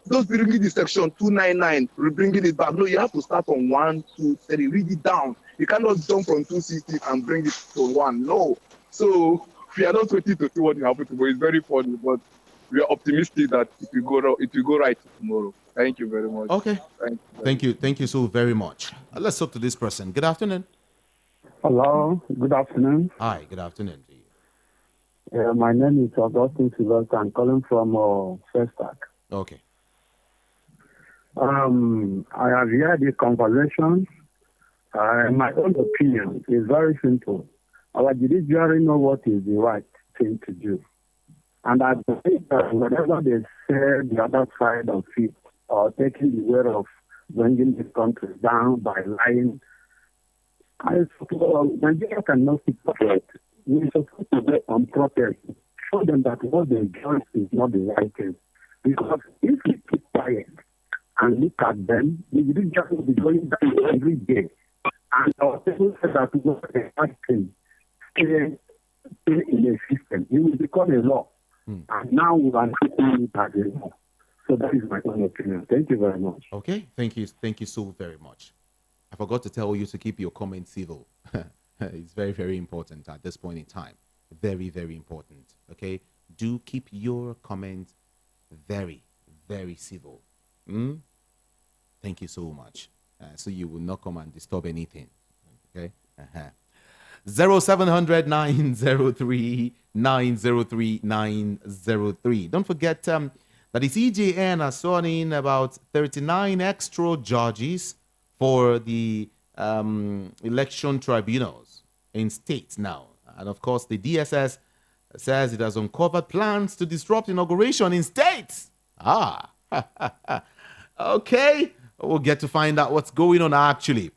those bringing the section 299, bringing it back. No, you have to start from 1, 2, 3, read it down. You cannot jump from 260 and bring it to 1. No. So we are not waiting to see what will happen tomorrow. It's very funny, but we are optimistic that it will go right tomorrow. Thank you very much. Okay. Thank you so very much. Let's talk to this person. Good afternoon. Hello. Good afternoon. Hi. Good afternoon to you. My name is Augustine Sylvester. I'm calling from Festac. Okay. I have heard the conversation. My own opinion is very simple. Our judiciary know what is the right thing to do. And I believe that whatever they say the other side of it, or taking the way of bringing the country down by lying, Nigeria cannot keep quiet. We're supposed to be on protest. Show them that what they do is not the right thing. Because if we keep quiet and look at them, the judiciary will be going down every day. And our people say that what the right thing stay in the system. It will become a law. And now we are treating it as a law. So that is my own opinion. Thank you very much. Okay, thank you so very much. I forgot to tell you to keep your comments civil. It's very, very important at this point in time. Very, very important. Okay, do keep your comments very, very civil. Thank you so much. So you will not come and disturb anything. Okay. 0700 903 903 903. Don't forget that the CJN has sworn in about 39 extra judges for the election tribunals in states now. And of course, the DSS says it has uncovered plans to disrupt inauguration in states. Ah, okay. We'll get to find out what's going on actually.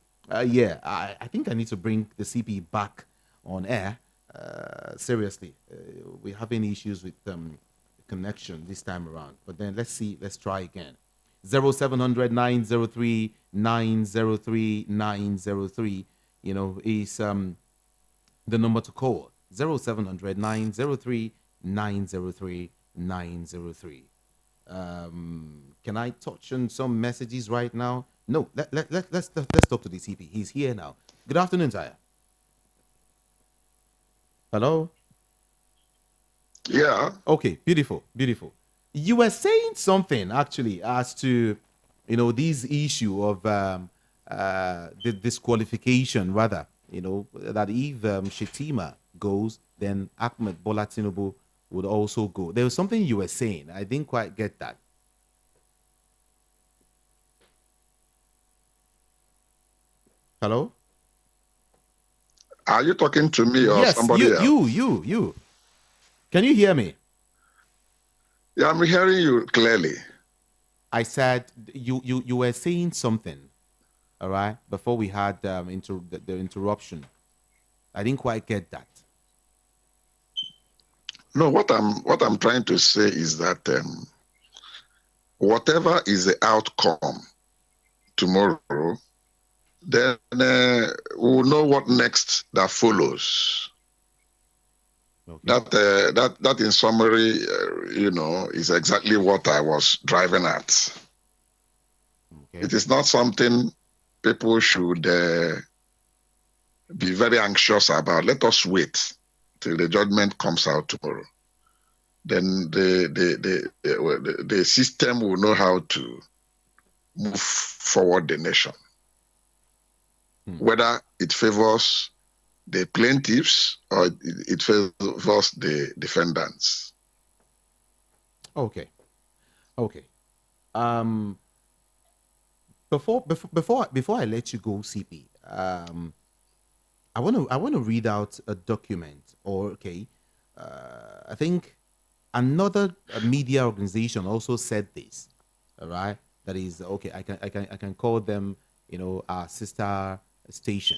Yeah, I think I need to bring the CP back on air. Seriously, we're having issues with connection this time around. But then let's try again. 0700 903 903 903, is the number to call. 0700 903 903 903. Can I touch on some messages right now? No, let's talk to the CP. He's here now. Good afternoon, Zaya. Hello? Yeah. Okay, beautiful. You were saying something actually as to, this issue of the disqualification, rather, that if Shetima goes, then Ahmed Bola Tinubu would also go. There was something you were saying. I didn't quite get that. Hello? Are you talking to me or somebody else? You. Can you hear me? Yeah, I'm hearing you clearly. I said you were saying something, all right, before we had the interruption. I didn't quite get that. No, what I'm trying to say is that whatever is the outcome tomorrow, then we'll know what next that follows. Okay. That in summary, is exactly what I was driving at. Okay. It is not something people should be very anxious about. Let us wait till the judgment comes out tomorrow. Then the system will know how to move forward the nation. Whether it favors the plaintiffs or it favors the defendants. Okay. Before I let you go, CP, I want to read out a document. I think another media organization also said this. All right, that is okay. I can call them, our sister station.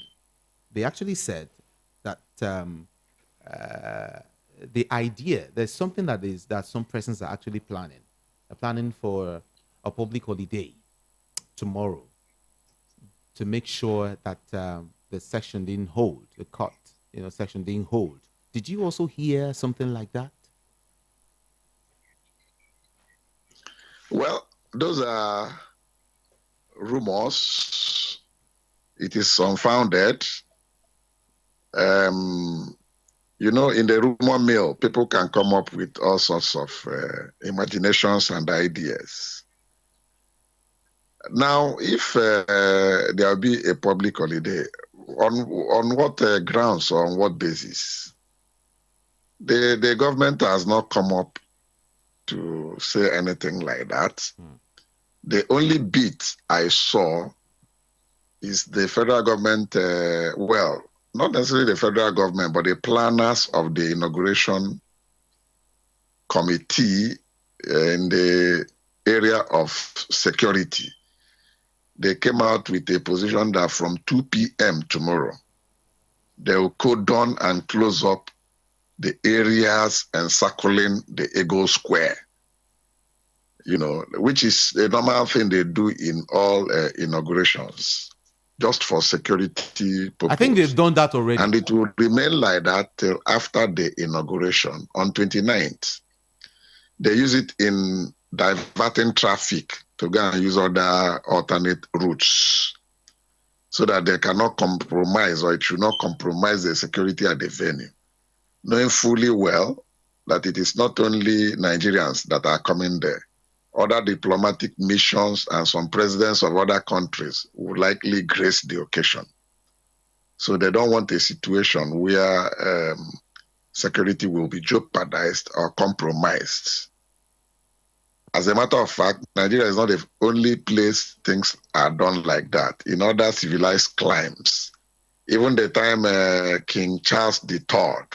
They actually said that the idea, there's something that some persons are actually planning for a public holiday tomorrow to make sure that the section didn't hold, the court, section didn't hold. Did you also hear something like that? Well, those are rumors. It is unfounded. In the rumor mill, people can come up with all sorts of imaginations and ideas. Now, if there will be a public holiday, on what grounds or on what basis? The government has not come up to say anything like that. The only bit I saw is the federal government, not necessarily the federal government, but the planners of the inauguration committee in the area of security. They came out with a position that from 2 p.m. tomorrow, they will cordon and close up the areas encircling the Eagle Square, which is a normal thing they do in all inaugurations, just for security purposes. I think they've done that already. And it will remain like that till after the inauguration on 29th. They use it in diverting traffic to go and use other alternate routes so that they cannot compromise, or it should not compromise the security at the venue, knowing fully well that it is not only Nigerians that are coming there. Other diplomatic missions and some presidents of other countries would likely grace the occasion. So they don't want a situation where security will be jeopardized or compromised. As a matter of fact, Nigeria is not the only place things are done like that. In other civilized climes, even the time King Charles III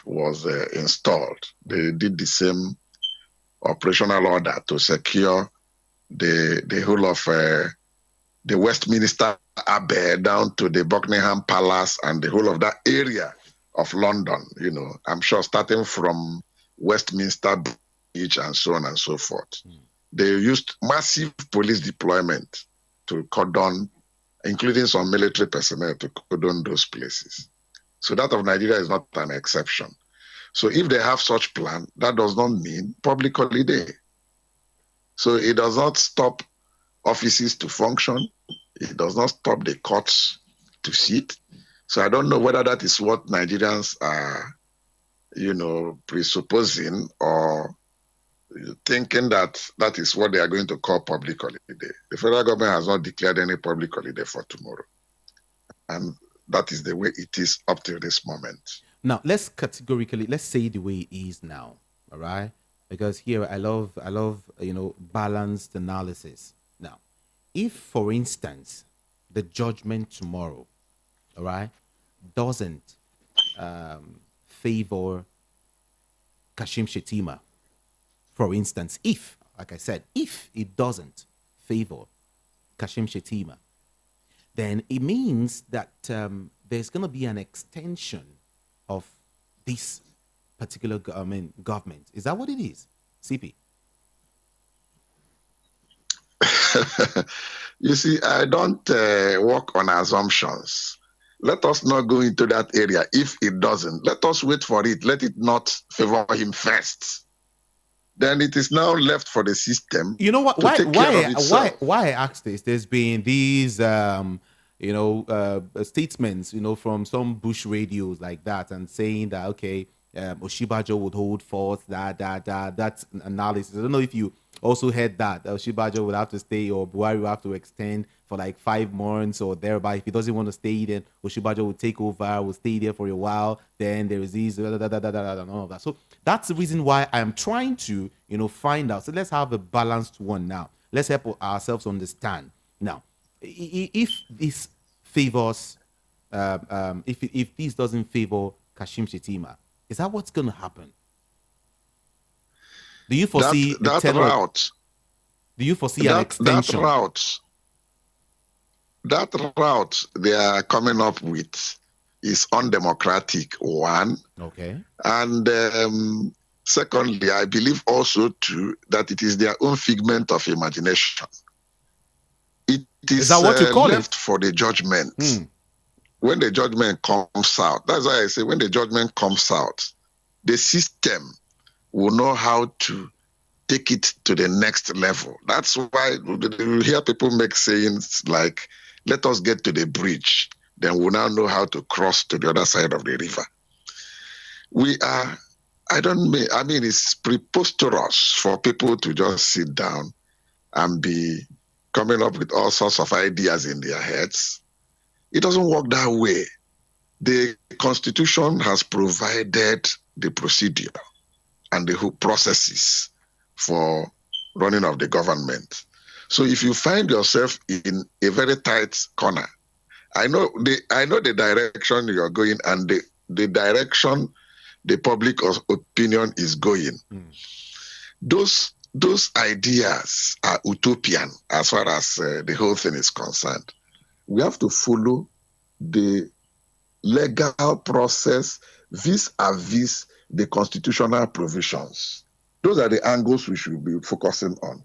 was installed, they did the same operational order to secure the whole of the Westminster Abbey down to the Buckingham Palace and the whole of that area of London. You know, I'm sure starting from Westminster Bridge and so on and so forth. They used massive police deployment to cordon, including some military personnel, to cordon those places. So that of Nigeria is not an exception. So if they have such plan, that does not mean public holiday. So it does not stop offices to function. It does not stop the courts to sit. So I don't know whether that is what Nigerians are, presupposing or thinking that that is what they are going to call public holiday. The federal government has not declared any public holiday for tomorrow. And that is the way it is up to this moment. Now, let's say the way it is now, all right? Because here I love, balanced analysis. Now, if, for instance, the judgment tomorrow, all right, doesn't favor Kashim Shettima, for instance, if it doesn't favor Kashim Shettima, then it means that there's going to be an extension of this particular government. Is that what it is, CP? You see, I don't work on assumptions. Let us not go into that area. If it doesn't, let us wait for it. Let it not favor him first. Then it is now left for the system. You know what? Why I asked this? There's been these, statements, from some Bush radios like that, and saying that Oshibajo would hold forth that analysis. I don't know if you also heard that Oshibajo would have to stay, or Buhari will have to extend for like 5 months or thereby. If he doesn't want to stay, then Oshibajo will take over, will stay there for a while. Then there is these and all of that. So that's the reason why I'm trying to find out. So let's have a balanced one now. Let's help ourselves understand now. If this favors, if this doesn't favor Kashim Shettima, is that what's going to happen? Do you foresee that route? Do you foresee an extension? That route they are coming up with is undemocratic, one. Okay. And secondly, I believe also too that it is their own figment of imagination. It is that what you call left it? For the judgment. When the judgment comes out, that's why I say when the judgment comes out, the system will know how to take it to the next level. That's why you hear people make sayings like, let us get to the bridge, then we'll now know how to cross to the other side of the river. It's preposterous for people to just sit down and be coming up with all sorts of ideas in their heads. It doesn't work that way. The Constitution has provided the procedure and the whole processes for running of the government. So if you find yourself in a very tight corner, I know the direction you're going and the direction the public opinion is going. Those ideas are utopian as far as the whole thing is concerned. We have to follow the legal process vis-a-vis the constitutional provisions. Those are the angles we should be focusing on.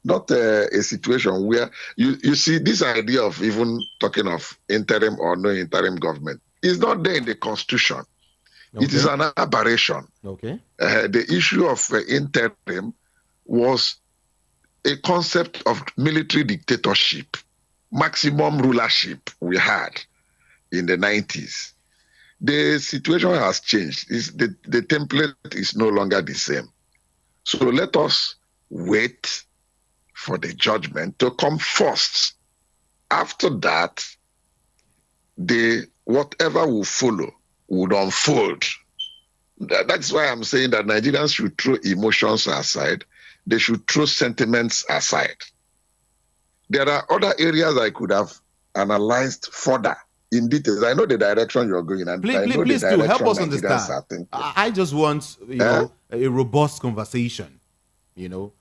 Not a situation where you see this idea of even talking of interim or no interim government is not there in the Constitution. Okay. It is an aberration. Okay. The issue of interim was a concept of military dictatorship, maximum rulership we had in the 90s. The situation has changed. The template is no longer the same. So let us wait for the judgment to come first. After that, whatever will follow would unfold. That's why I'm saying that Nigerians should throw emotions aside they should throw sentiments aside. There are other areas I could have analyzed further in details. I know the direction you're going, and I know Please the do direction help us Nigerians understand. are thinking. I just want, a robust conversation.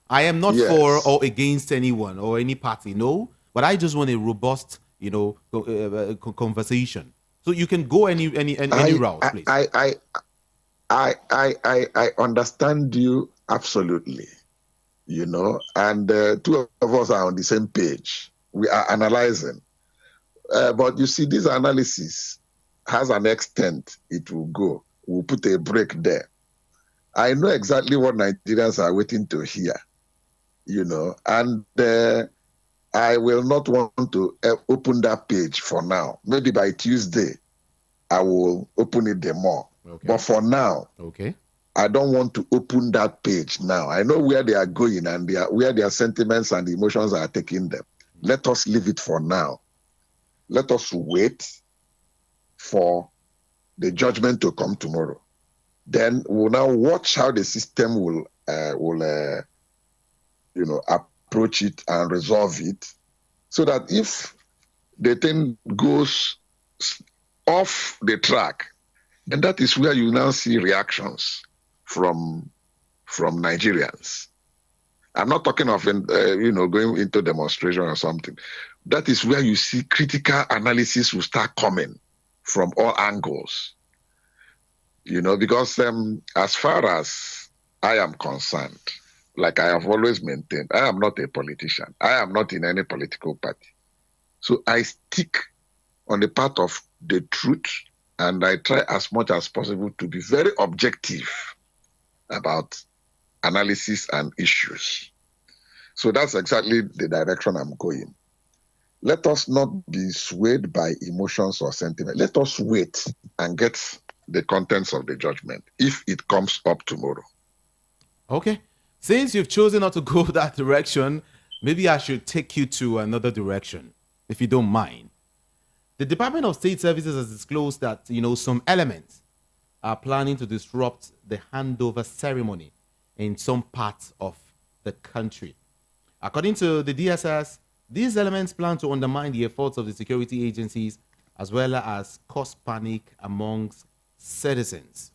I am not Yes. for or against anyone or any party, no, but I just want a robust, conversation. So you can go any route, please. I understand you absolutely, and two of us are on the same page. We are analyzing. But you see, this analysis has an extent it will go. We'll put a break there. I know exactly what Nigerians are waiting to hear, and I will not want to open that page for now. Maybe by Tuesday, I will open it the more. Okay. But for now, okay, I don't want to open that page now. I know where they are going and where their sentiments and emotions are taking them. Let us leave it for now. Let us wait for the judgment to come tomorrow. Then we'll now watch how the system will approach it and resolve it, so that if the thing goes off the track, then that is where you now see reactions from Nigerians. I'm not talking of going into demonstration or something. That is where you see critical analysis will start coming from all angles. Because as far as I am concerned, like I have always maintained, I am not a politician. I am not in any political party. So I stick on the path of the truth, and I try as much as possible to be very objective about analysis and issues. So that's exactly the direction I'm going. Let us not be swayed by emotions or sentiment. Let us wait and get the contents of the judgment if it comes up tomorrow. Okay. Since you've chosen not to go that direction, maybe I should take you to another direction, if you don't mind. The Department of State Services has disclosed that, some elements are planning to disrupt the handover ceremony in some parts of the country. According to the DSS, these elements plan to undermine the efforts of the security agencies as well as cause panic amongst citizens.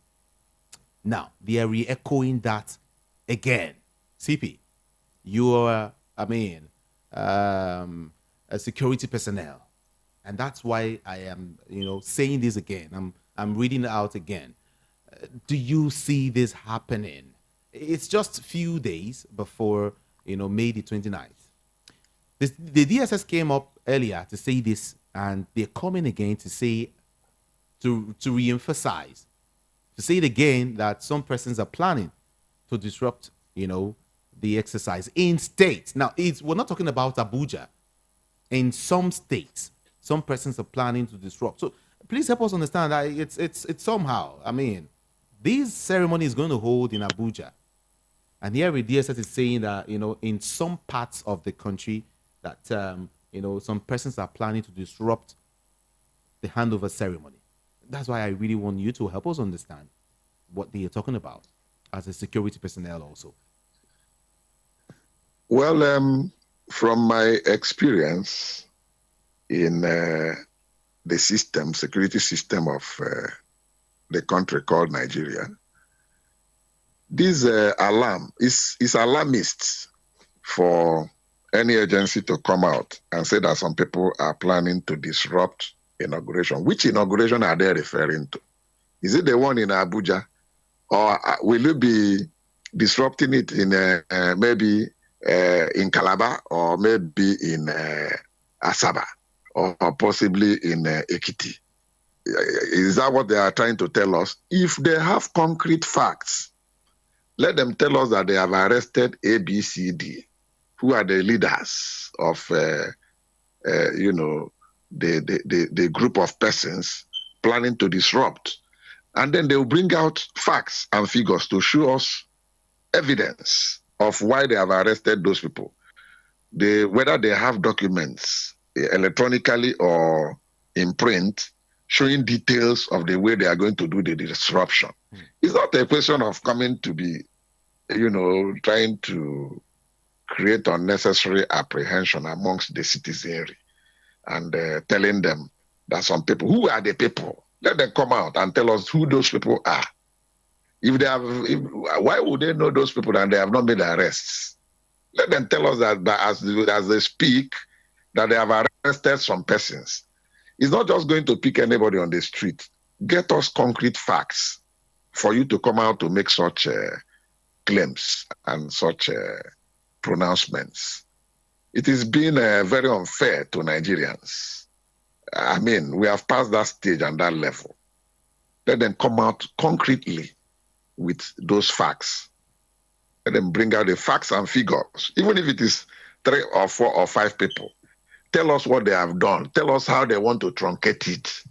Now, they are re-echoing that again. CP, you are, a security personnel. And that's why I am, saying this again. I'm reading it out again. Do you see this happening? It's just a few days before, May the 29th. The DSS came up earlier to say this, and they're coming again to say, to re-emphasize, to say it again, that some persons are planning to disrupt, the exercise in states. Now, we're not talking about Abuja. In some states, some persons are planning to disrupt. So please help us understand that it's somehow, this ceremony is going to hold in Abuja. And here with DSS is saying that, in some parts of the country that, some persons are planning to disrupt the handover ceremony. That's why I really want you to help us understand what they are talking about as a security personnel also. Well, from my experience in the security system of the country called Nigeria, this alarm is alarmist for any agency to come out and say that some people are planning to disrupt inauguration. Which inauguration are they referring to? Is it the one in Abuja? Or will you be disrupting it in maybe in Calabar, or maybe in Asaba, or possibly in Ekiti? Is that what they are trying to tell us? If they have concrete facts, let them tell us that they have arrested ABCD, who are the leaders of, the group of persons planning to disrupt. And then they will bring out facts and figures to show us evidence of why they have arrested those people. Whether they have documents electronically or in print showing details of the way they are going to do the disruption. It's not a question of coming to be trying to create unnecessary apprehension amongst the citizenry and telling them that some people, who are the people? Let them come out and tell us who those people are. Why would they know those people and they have not made arrests? Let them tell us that as they speak, that they have arrested some persons. It's not just going to pick anybody on the street. Get us concrete facts for you to come out to make such claims and such pronouncements. It is being very unfair to Nigerians. I mean, we have passed that stage and that level. Let them come out concretely with those facts. Let them bring out the facts and figures, even if it is 3 or 4 or 5 people. Tell us what they have done. Tell us how they want to truncate it.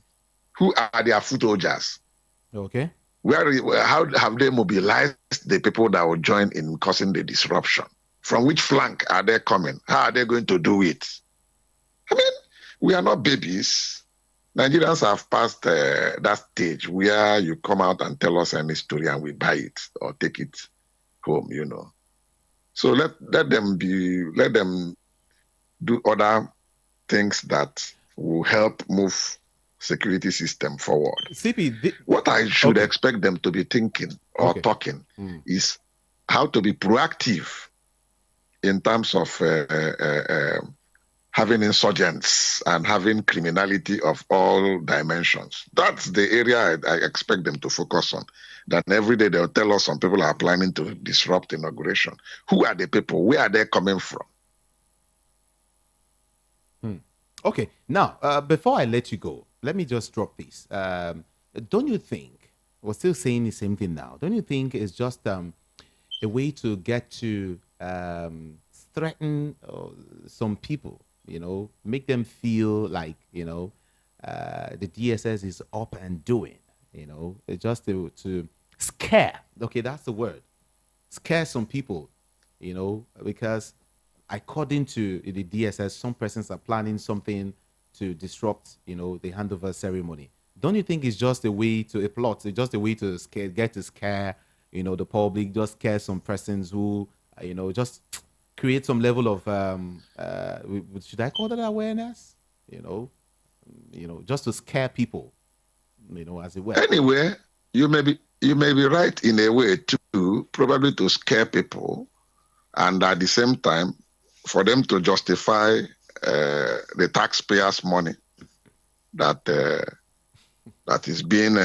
Who are their foot soldiers? Okay. How have they mobilized the people that will join in causing the disruption? From which flank are they coming? How are they going to do it? I mean, we are not babies. Nigerians have passed that stage where you come out and tell us any story and we buy it or take it home, So let them do other things that will help move security system forward. CP, what I should expect them to be thinking or talking is how to be proactive in terms of having insurgents and having criminality of all dimensions. That's the area I expect them to focus on. That every day they'll tell us some people are planning to disrupt inauguration. Who are the people? Where are they coming from? Okay, now, before I let you go, let me just drop this. Don't you think, we're still saying the same thing now, don't you think it's just a way to get to threaten some people, make them feel like, the DSS is up and doing, just to scare, okay, that's the word, scare some people, because according to the DSS, some persons are planning something to disrupt, the handover ceremony. Don't you think it's just a way to a plot? It's just a way to scare, the public, just scare some persons who, just create some level of, should I call that awareness? Just to scare people, as it were. Anyway, you may be right in a way too, probably to scare people, and at the same time, for them to justify the taxpayers' money that is being,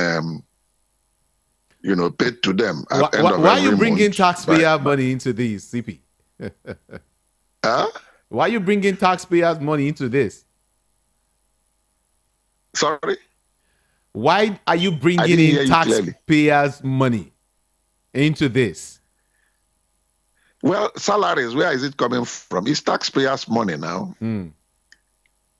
paid to them. Why are you bringing taxpayer money into this, CP? Why are you bringing taxpayers' money into this? Sorry? Why are you bringing in taxpayers' money into this? Well, salaries, where is it coming from? It's taxpayers' money now.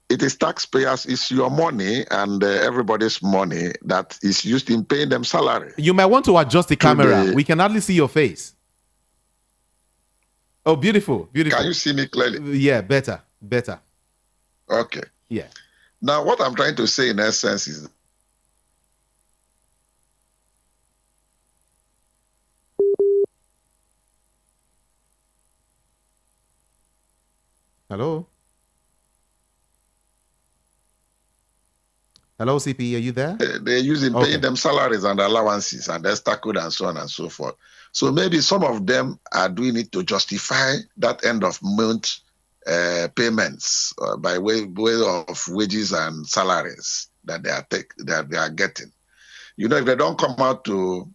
It is taxpayers, it's your money and everybody's money that is used in paying them salary. You might want to adjust the camera. We can hardly see your face. Oh, beautiful, beautiful. Can you see me clearly? Yeah, better. Okay. Yeah. Now, what I'm trying to say in essence is Hello, CP, are you there? They're using paying them salaries and allowances and extra code and so on and so forth. So maybe some of them are doing it to justify that end of month payments by way of wages and salaries that they are getting. If they don't come out to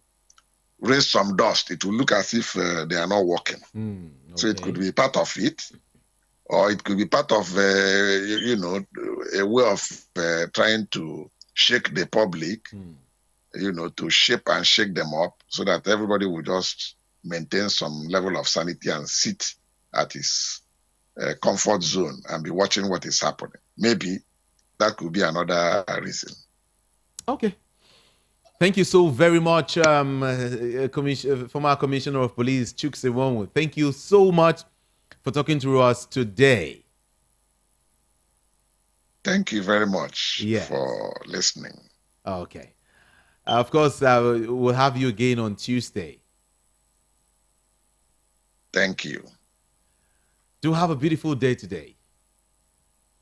raise some dust, it will look as if they are not working. So it could be part of it. Or it could be part of, a way of trying to shake the public, to shape and shake them up so that everybody will just maintain some level of sanity and sit at his comfort zone and be watching what is happening. Maybe that could be another reason. Okay. Thank you so very much, former Commissioner of Police, Chuks Iwonwu. Thank you so much for talking to us today. Thank you very much for listening. Okay. Of course, we'll have you again on Tuesday. Thank you. Do have a beautiful day today.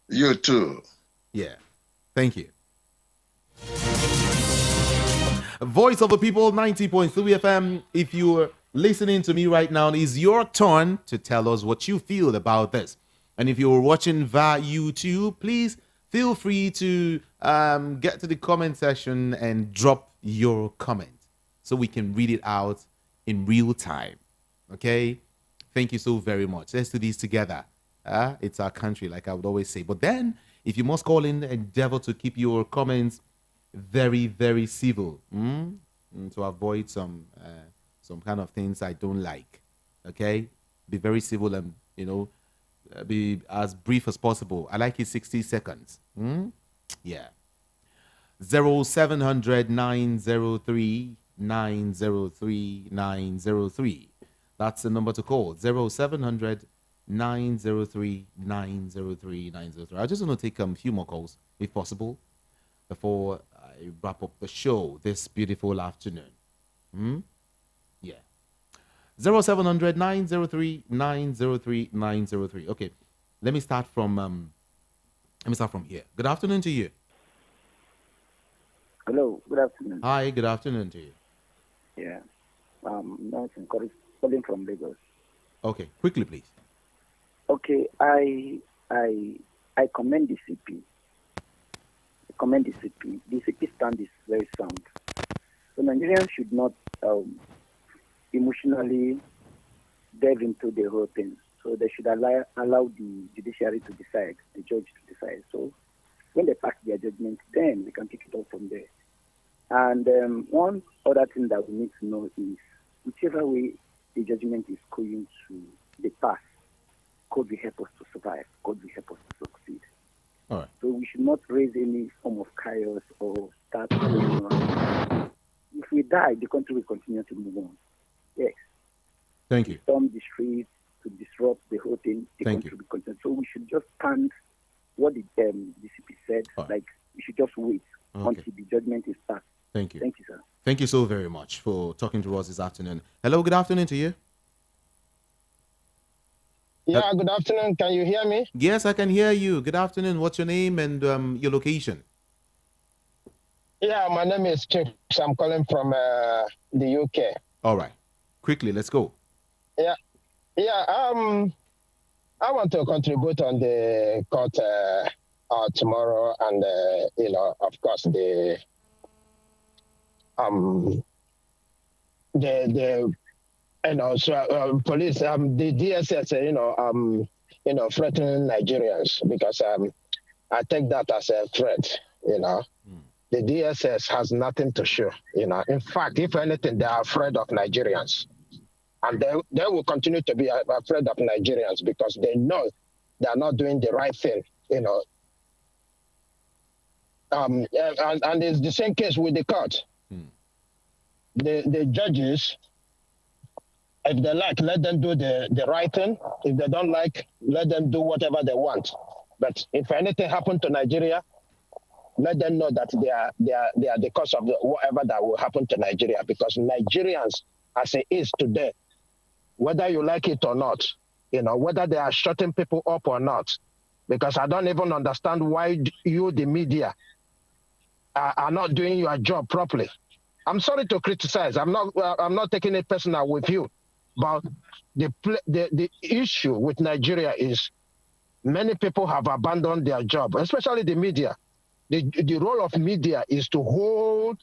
You too. Yeah. Thank you. Voice of the People, 90.3 FM. If you're listening to me right now, it's your turn to tell us what you feel about this. And if you're watching via YouTube, please feel free to get to the comment section and drop your comment so we can read it out in real time. Okay? Thank you so very much. Let's do this together. It's our country, like I would always say. But then, if you must call in, endeavor to keep your comments very, very civil, to avoid some kind of things I don't like. Okay, be very civil and be as brief as possible. I like it 60 seconds. Yeah. 0700 903 903 903. That's the number to call. 0700 903 903 903. I just want to take a few more calls, if possible, before I wrap up the show this beautiful afternoon. Yeah. 0700 903 903 903. Okay. Let me start from here. Good afternoon to you. Hello, good afternoon. Hi, good afternoon to you. Yeah. Nelson calling from Lagos. Okay, quickly please. Okay, I commend the CP. The CP stand is very sound. So Nigerians should not emotionally delve into the whole thing. So they should allow the judiciary to decide, the judge to decide. So when they pass their judgment, then we can pick it up from there. And one other thing that we need to know is whichever way the judgment is going to the pass, God will help us to survive. God will help us to succeed. All right. So we should not raise any form of chaos or start going on. If we die, the country will continue to move on. Yes. Thank you. Storm the streets to disrupt the whole thing. The country will continue. So we should just stand what the DCP said. Right. Like we should just wait until the judgment is passed. Thank you. Thank you, sir. Thank you so very much for talking to us this afternoon. Hello, good afternoon to you. Yeah, good afternoon. Can you hear me? Yes, I can hear you. Good afternoon. What's your name and your location? Yeah, my name is Chips. I'm calling from the UK. All right. Quickly, let's go. Yeah. I want to contribute on the court tomorrow, and of course the police, the DSS, threatening Nigerians, because I take that as a threat. The DSS has nothing to show. In fact, if anything, they are afraid of Nigerians, and they will continue to be afraid of Nigerians because they know they are not doing the right thing. And it's the same case with the court. The judges, if they like, let them do the right thing. If they don't like, let them do whatever they want. But if anything happened to Nigeria, let them know that they are the cause of whatever that will happen to Nigeria. Because Nigerians, as it is today, whether you like it or not, whether they are shutting people up or not, because I don't even understand why you, the media, are not doing your job properly. I'm sorry to criticize. I'm not taking it personal with you, but the issue with Nigeria is many people have abandoned their job, especially the media. The role of media is to hold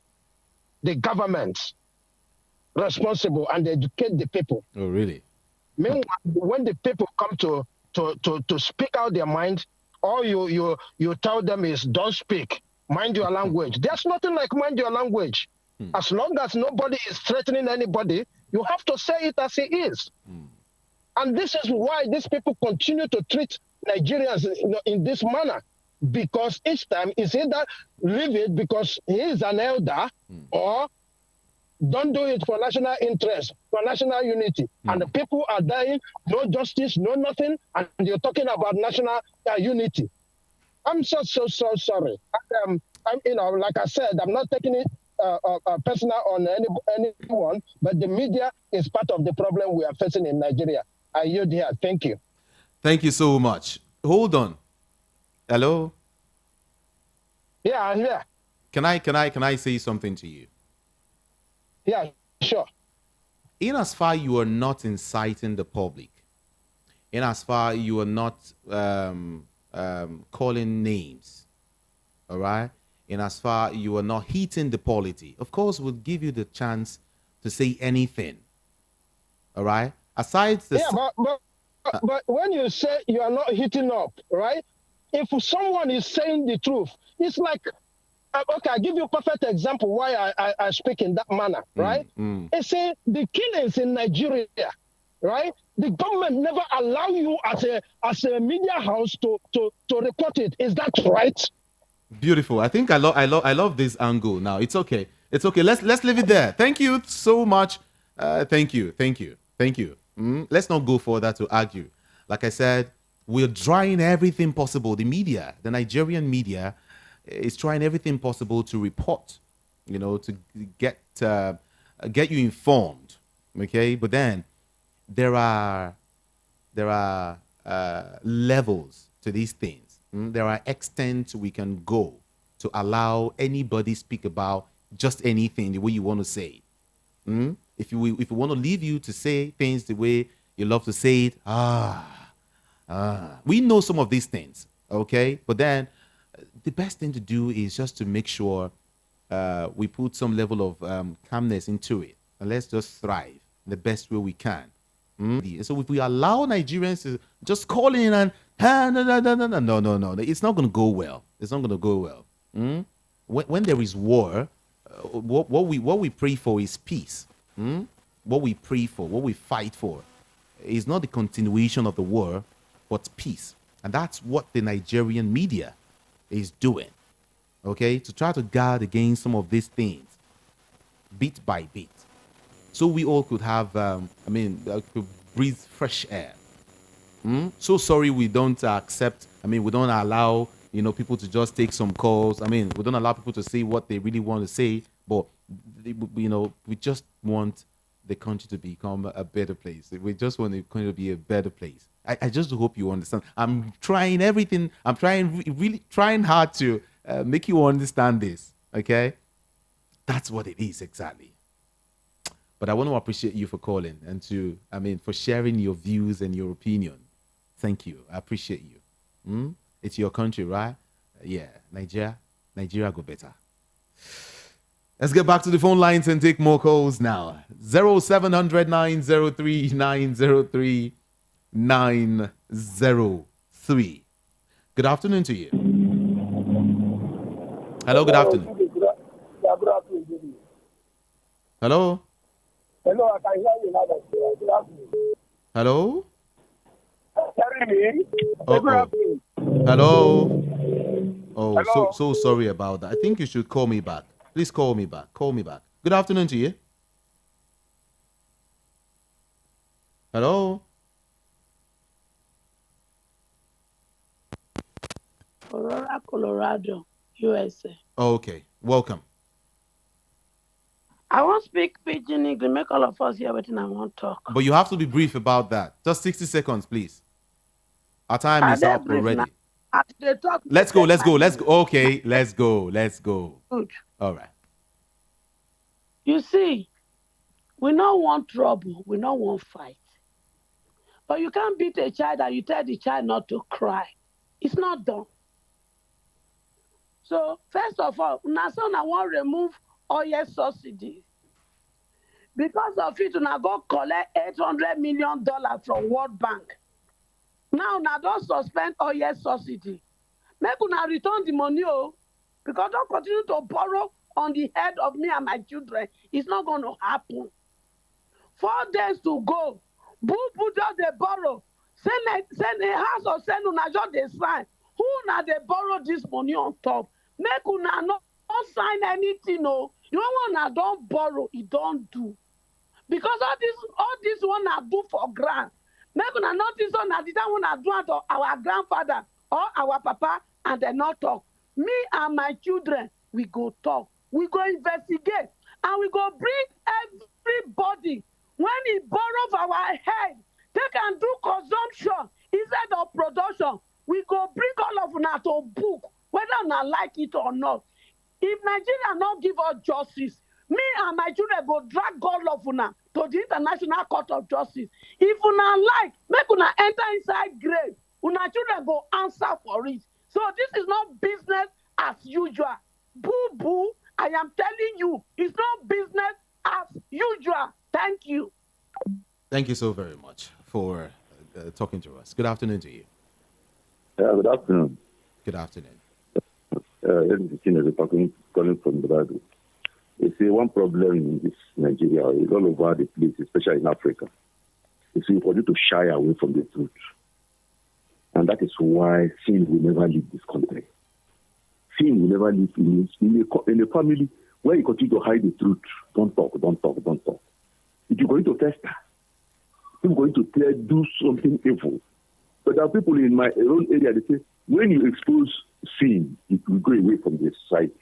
the government responsible and educate the people. Oh, really? Meanwhile, when the people come to speak out their mind, all you tell them is don't speak, mind your language. There's nothing like mind your language. As long as nobody is threatening anybody, you have to say it as it is. And this is why these people continue to treat Nigerians in this manner. Because each time it's either leave it because he is an elder, or don't do it for national interest, for national unity. And the people are dying, no justice, no nothing, and you're talking about national unity. I'm so sorry. Like I said, I'm not taking it personal on anyone, but the media is part of the problem we are facing in Nigeria. I yield here. Thank you. Thank you so much. Hold on. Hello? Yeah, I'm here. Can I say something to you? Yeah, sure. In as far you are not inciting the public, in as far you are not calling names, all right? In as far you are not hitting the polity, of course, we'll give you the chance to say anything, all right? Aside the... Yeah, but when you say you are not hitting up, right? If someone is saying the truth, it's like, okay, I'll give you a perfect example why I speak in that manner, right? It's say the killings in Nigeria, right? The government never allow you as a media house to report it. Is that right? Beautiful. I think I love this angle. Now it's okay. It's okay. Let's leave it there. Thank you so much. Thank you. Let's not go further to argue. Like I said, we're trying everything possible. The media, the Nigerian media, is trying everything possible to report, to get you informed. Okay, but then there are levels to these things. There are extents we can go to allow anybody speak about just anything the way you want to say. If we want to leave you to say things the way you love to say it, we know some of these things, okay? But then the best thing to do is just to make sure we put some level of calmness into it, and let's just thrive the best way we can. So if we allow Nigerians to just call in and no, it's not going to go well. It's not going to go well. When there is war, what we pray for is peace. What we pray for, what we fight for, is not the continuation of the war, but peace. And that's what the Nigerian media is doing. Okay, to try to guard against some of these things, bit by bit, so we all could have, could breathe fresh air. So sorry we don't accept, we don't allow, people to just take some calls. We don't allow people to say what they really want to say, but, we just want the country to become a better place. We just want the country to be a better place. I just hope you understand. I'm trying everything. I'm really trying hard to make you understand this, okay? That's what it is exactly. But I want to appreciate you for calling and for sharing your views and your opinion. Thank you. I appreciate you. It's your country, right? Yeah, Nigeria go better. Let's get back to the phone lines and take more calls now. 0700 903 903 903. Good afternoon to you. Hello, good afternoon. Hello? Hello, I can hear you now. Good afternoon. Hello? Hearing me? Hello? Oh, Hello? so sorry about that. I think you should call me back. Please call me back. Call me back. Good afternoon to you. Hello? Aurora, Colorado, USA. Okay, welcome. I won't speak pidgin English, make all of us hear what I want to talk. But you have to be brief about that. Just 60 seconds, please. Our time is up already. Let's go. Okay, let's go. Good. All right. You see, we don't want trouble. We don't want fight. But you can't beat a child and you tell the child not to cry. It's not done. So, first of all, now I want to remove oil subsidies. Because of it, I go collect $800 million from World Bank. Now, don't suspend oil subsidy. Make una return the money, because don't continue to borrow on the head of me and my children. It's not going to happen. 4 days to go. Boo just they borrow. Send a house or send una just they sign. Who now they borrow this money on top? Make una not sign anything, no. You don't want to don't borrow, it don't do. Because all this one I do for grant. Make una notice on that didn't want to do it to our grandfather or our papa and they not talk. Me and my children, we go talk. We go investigate and we go bring everybody. When he borrow our head, They can do consumption instead of production. We go bring all of una to book, whether una like it or not. If Nigeria not give us justice, me and my children go drag all of una to the International Court of Justice. If una like, make una enter inside grave, una children go answer for it. So this is not business as usual. Boo boo, I am telling you, it's not business as usual. Thank you. Thank you so very much for talking to us. Good afternoon to you. Good afternoon. Good afternoon. Calling from the Bible. You see, one problem in this Nigeria is all over the place, especially in Africa. You see, for you to shy away from the truth. And that is why sin will never leave this country. Sin will never leave in a family where you continue to hide the truth. Don't talk. If you're going to fester, you're going to do something evil. But there are people in my own area, they say, when you expose sin, it will go away from the society.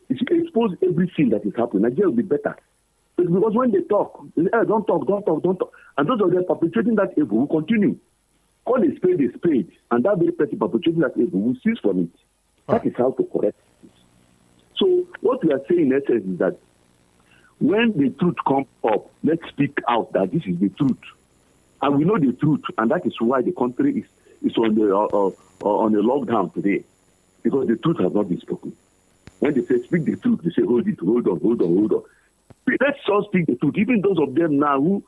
If you expose every sin that is happening, Nigeria will be better. But because when they talk, they say, don't talk. And those of them perpetrating that evil will continue. Call a spade, and that very person perpetrating that evil will cease from it. That is how to correct it. So what we are saying in essence is that when the truth comes up, let's speak out that this is the truth. And we know the truth, and that is why the country is on the lockdown today, because the truth has not been spoken. When they say speak the truth, they say hold on. Let's all speak the truth. Even those of them now who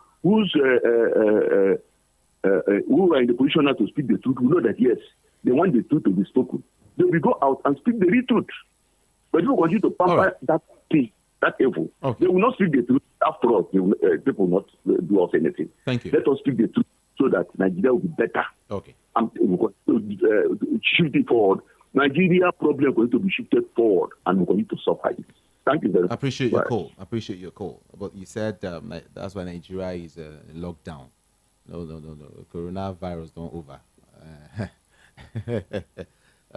are in the position now to speak the truth, we know that yes, they want the truth to be spoken. They will go out and speak the real truth. But if we continue to pamper that thing, that evil, they will not speak the truth. After all, people will not do us anything. Thank you. Let us speak the truth so that Nigeria will be better. Okay. And we're going to shift it forward. Nigeria problem is going to be shifted forward, and we're going to suffer it. Thank you very much. I appreciate your call. But you said that's why Nigeria is locked down. No. Coronavirus don't over.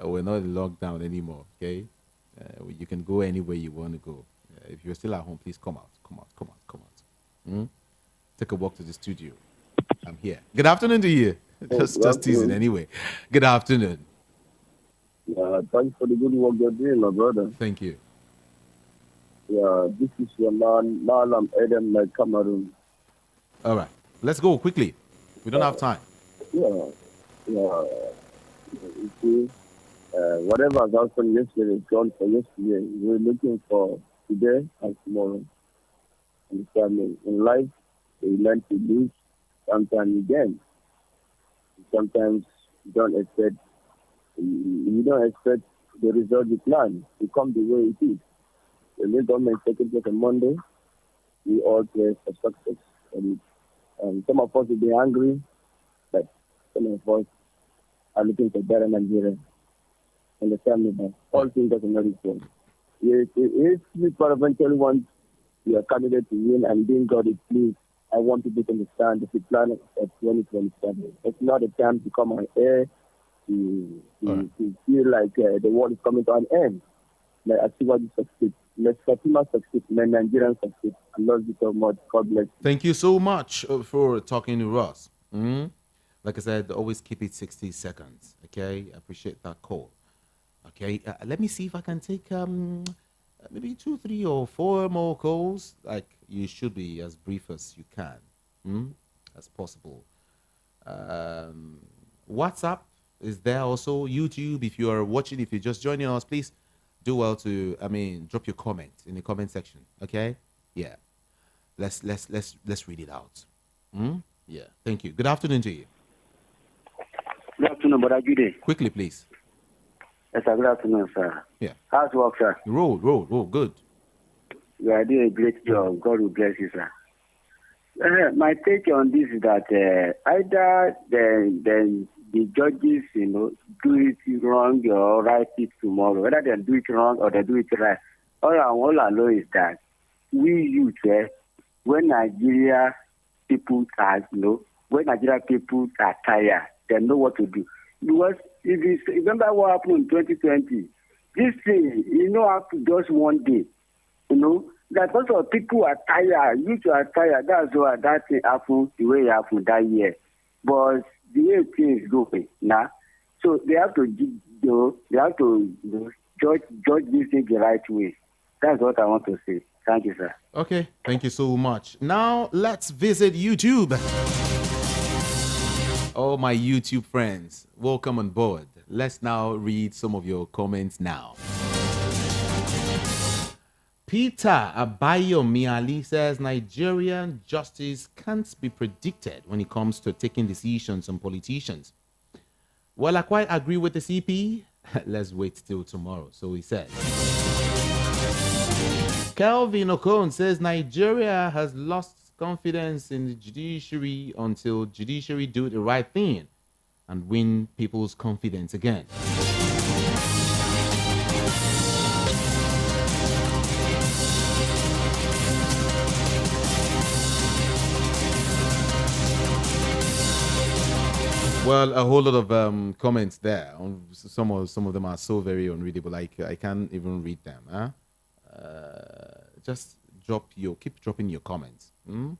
We're not in lockdown anymore, okay? You can go anywhere you want to go. If you're still at home, please come out. Take a walk to the studio. I'm here. Good afternoon to you. Just teasing anyway. Good afternoon. Yeah, thanks for the good work you're doing, my brother. Thank you. Yeah, this is your man, Malam Adam, like Cameroon. All right. Let's go quickly. We don't have time. Yeah. You see, whatever has happened yesterday is gone for yesterday. We're looking for today and tomorrow. Understand me? In life, we learn to lose sometimes again. Sometimes you don't expect the result you plan to come the way it is. The new government taking place on Monday, we all pray for success. And some of us will be angry, but some of us are looking for better Nigeria. Understand me? But all things doesn't matter. If we eventually want your candidate to win and being God is pleased, I want people to understand the plan of 2027. It's not a time to come on air to feel like the world is coming to an end. Like I see what you succeed. Let Fatima succeed. Let Nigerians succeed. I love you so much. God bless you. Thank you so much for talking to us. Like I said, always keep it 60 seconds. Okay, I appreciate that call. Okay, let me see if I can take maybe 2, 3, or 4 more calls. Like, you should be as brief as you can, as possible. WhatsApp is there also. YouTube, if you are watching, if you're just joining us, please do well to drop your comment in the comment section. Okay, yeah, let's read it out. Yeah, thank you. Good afternoon to you. Good afternoon, Brother Jude. Quickly, please. Yes, sir. Good afternoon, sir. Yeah. How's work, sir? Roll. Good. You are doing a great job. God will bless you, sir. My take on this is that either the judges, do it wrong or right it tomorrow. Whether they do it wrong or they do it right. All I know is that we youth, when Nigeria people are, when Nigeria people are tired, they know what to do. Because if you remember what happened in 2020, this thing, happened just one day. That lots of people are tired, youth are tired. That's why that thing happened the way it happened that year. But the way things go now, so they have to judge this thing the right way. That's what I want to say. Thank you, sir. Okay, thank you so much. Now let's visit YouTube. All my YouTube friends, welcome on board. Let's now read some of your comments now. Peter Abayomi Ali says Nigerian justice can't be predicted when it comes to taking decisions on politicians. Well, I quite agree with the CP. Let's wait till tomorrow. So he said. Kelvin Okon says Nigeria has lost confidence in the judiciary until judiciary do the right thing and win people's confidence again. Well, a whole lot of comments there. Some of them are so very unreadable. Like I can't even read them. Huh? Just keep dropping your comments, and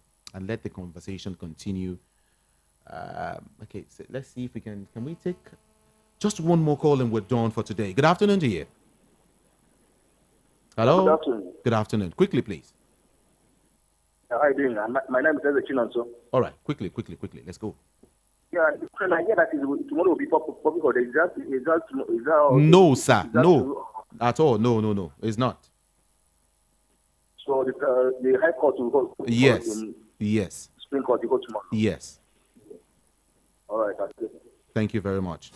let the conversation continue. Okay, so let's see if we can we take just one more call and we're done for today. Good afternoon to you. Hello. Good afternoon. Good afternoon. Quickly, please. How are you doing? My name is Ezra Chinonso. All right, quickly. Let's go. Yeah, I hear that tomorrow will be public holiday. Is that no, sir. No, at all. No. It's not. So the High Court will go. Yes. Supreme Court will go tomorrow. Yes. All right. That's good. Thank you very much.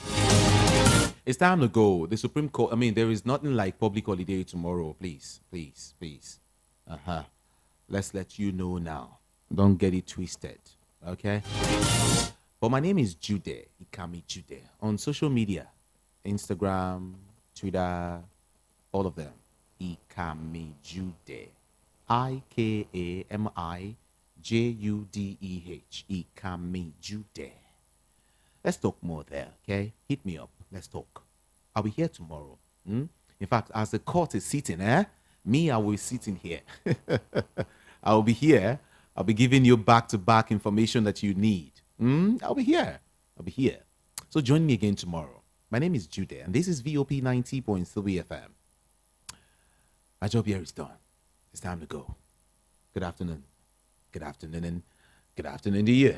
It's time to go. The Supreme Court. I mean, there is nothing like public holiday tomorrow. Please. Let's let you know now. Don't get it twisted. Okay. But my name is Jude Ikami Jude on social media, Instagram, Twitter, all of them. Ikami Jude. IKAMIJUDEH. Ikami Jude. Let's talk more there, okay? Hit me up. Let's talk. I'll be here tomorrow. In fact, as the court is sitting, me, I will be sitting here. I'll be here. I'll be giving you back-to-back information that you need. I'll be here. So join me again tomorrow. My name is Jude, and this is VOP 90.3 FM. My job here is done. It's time to go. Good afternoon. Good afternoon to you.